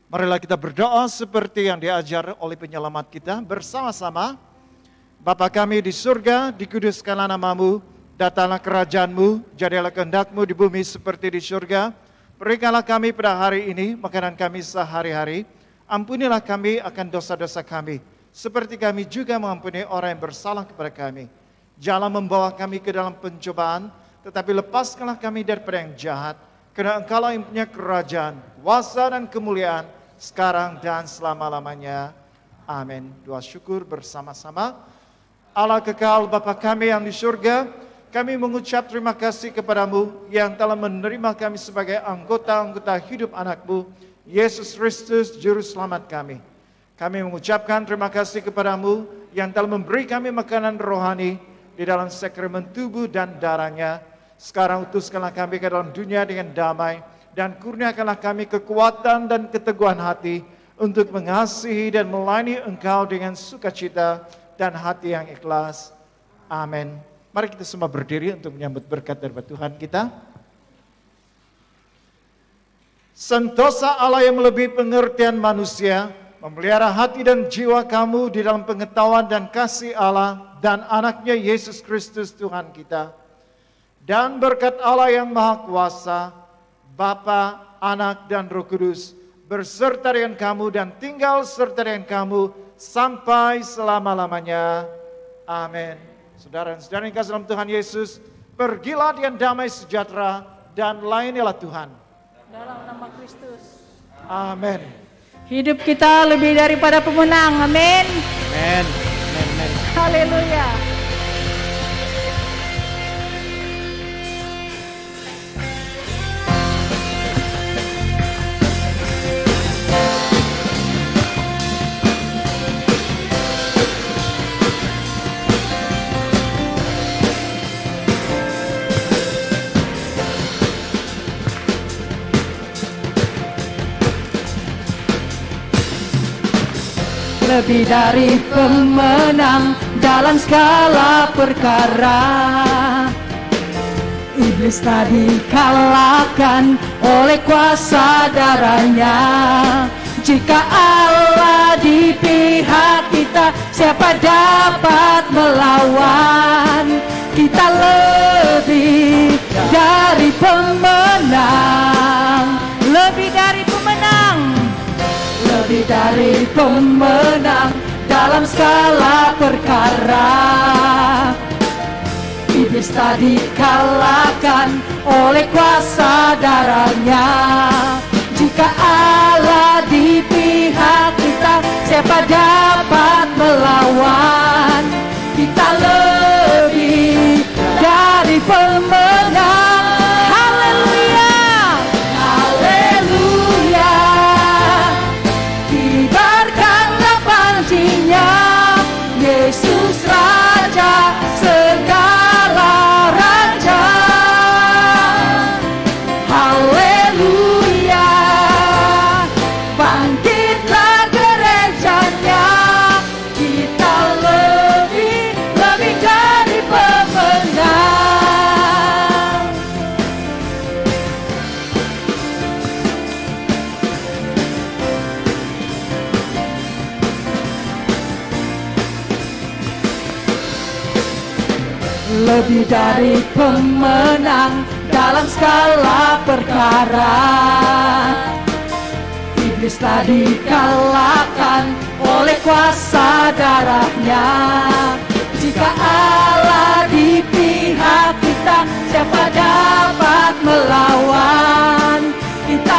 Marilah kita berdoa seperti yang diajar oleh penyelamat kita bersama-sama. Bapa kami di surga, dikuduskanlah namamu, datanglah kerajaan-Mu, jadilah kehendak-Mu di bumi seperti di surga. Berikanlah kami pada hari ini makanan kami sehari-hari. Ampunilah kami akan dosa-dosa kami, seperti kami juga mengampuni orang yang bersalah kepada kami. Janganlah membawa kami ke dalam pencobaan, tetapi lepaskanlah kami daripada yang jahat. Karena Engkau-lah yang punya kerajaan, kuasa dan kemuliaan, sekarang dan selama-lamanya. Amin. Doa syukur bersama-sama. Allah kekal Bapa kami yang di surga, kami mengucap terima kasih kepadamu yang telah menerima kami sebagai anggota-anggota hidup anak-Mu, Yesus Kristus, Juru Selamat kami. Kami mengucapkan terima kasih kepadamu yang telah memberi kami makanan rohani di dalam sakramen tubuh dan darahnya. Sekarang utuskanlah kami ke dalam dunia dengan damai, dan kurniakanlah kami kekuatan dan keteguhan hati untuk mengasihi dan melayani Engkau dengan sukacita dan hati yang ikhlas. Amin. Mari kita semua berdiri untuk menyambut berkat dari Tuhan kita. Sentosa Allah yang melebihi pengertian manusia, memelihara hati dan jiwa kamu di dalam pengetahuan dan kasih Allah dan anaknya Yesus Kristus Tuhan kita. Dan berkat Allah yang Maha Kuasa, Bapa, Anak, dan Roh Kudus, berserta dengan kamu dan tinggal serta dengan kamu sampai selama-lamanya. Amin. Saudara dan saudara yang kasih dalam Tuhan Yesus, pergilah dengan damai sejahtera dan layanilah Tuhan. Dalam nama Kristus. Amin. Hidup kita lebih daripada pemenang. Amin. Amin. Amin. Haleluya. Lebih dari pemenang dalam segala perkara, iblis tadi kalahkan oleh kuasa darahnya. Jika Allah di pihak kita, siapa dapat melawan? Kita lebih dari pemenang, lebih dari pemenang, lebih dari pemenang dalam segala perkara. Iblis tadi kalahkan oleh kuasa darahnya. Jika Allah di pihak kita, siapa dapat melawan? Kita lebih dari pemenang. Haleluya, haleluya. Kibarkanlah pancinya, Yesus Raja segala raja. Haleluya, bangkitlah gerejanya. Kita lebih dari pemenang. Lebih dari pemenang dalam segala perkara. Iblis tadi kalahkan oleh kuasa darahnya. Jika Allah di pihak kita, siapa dapat melawan? Kita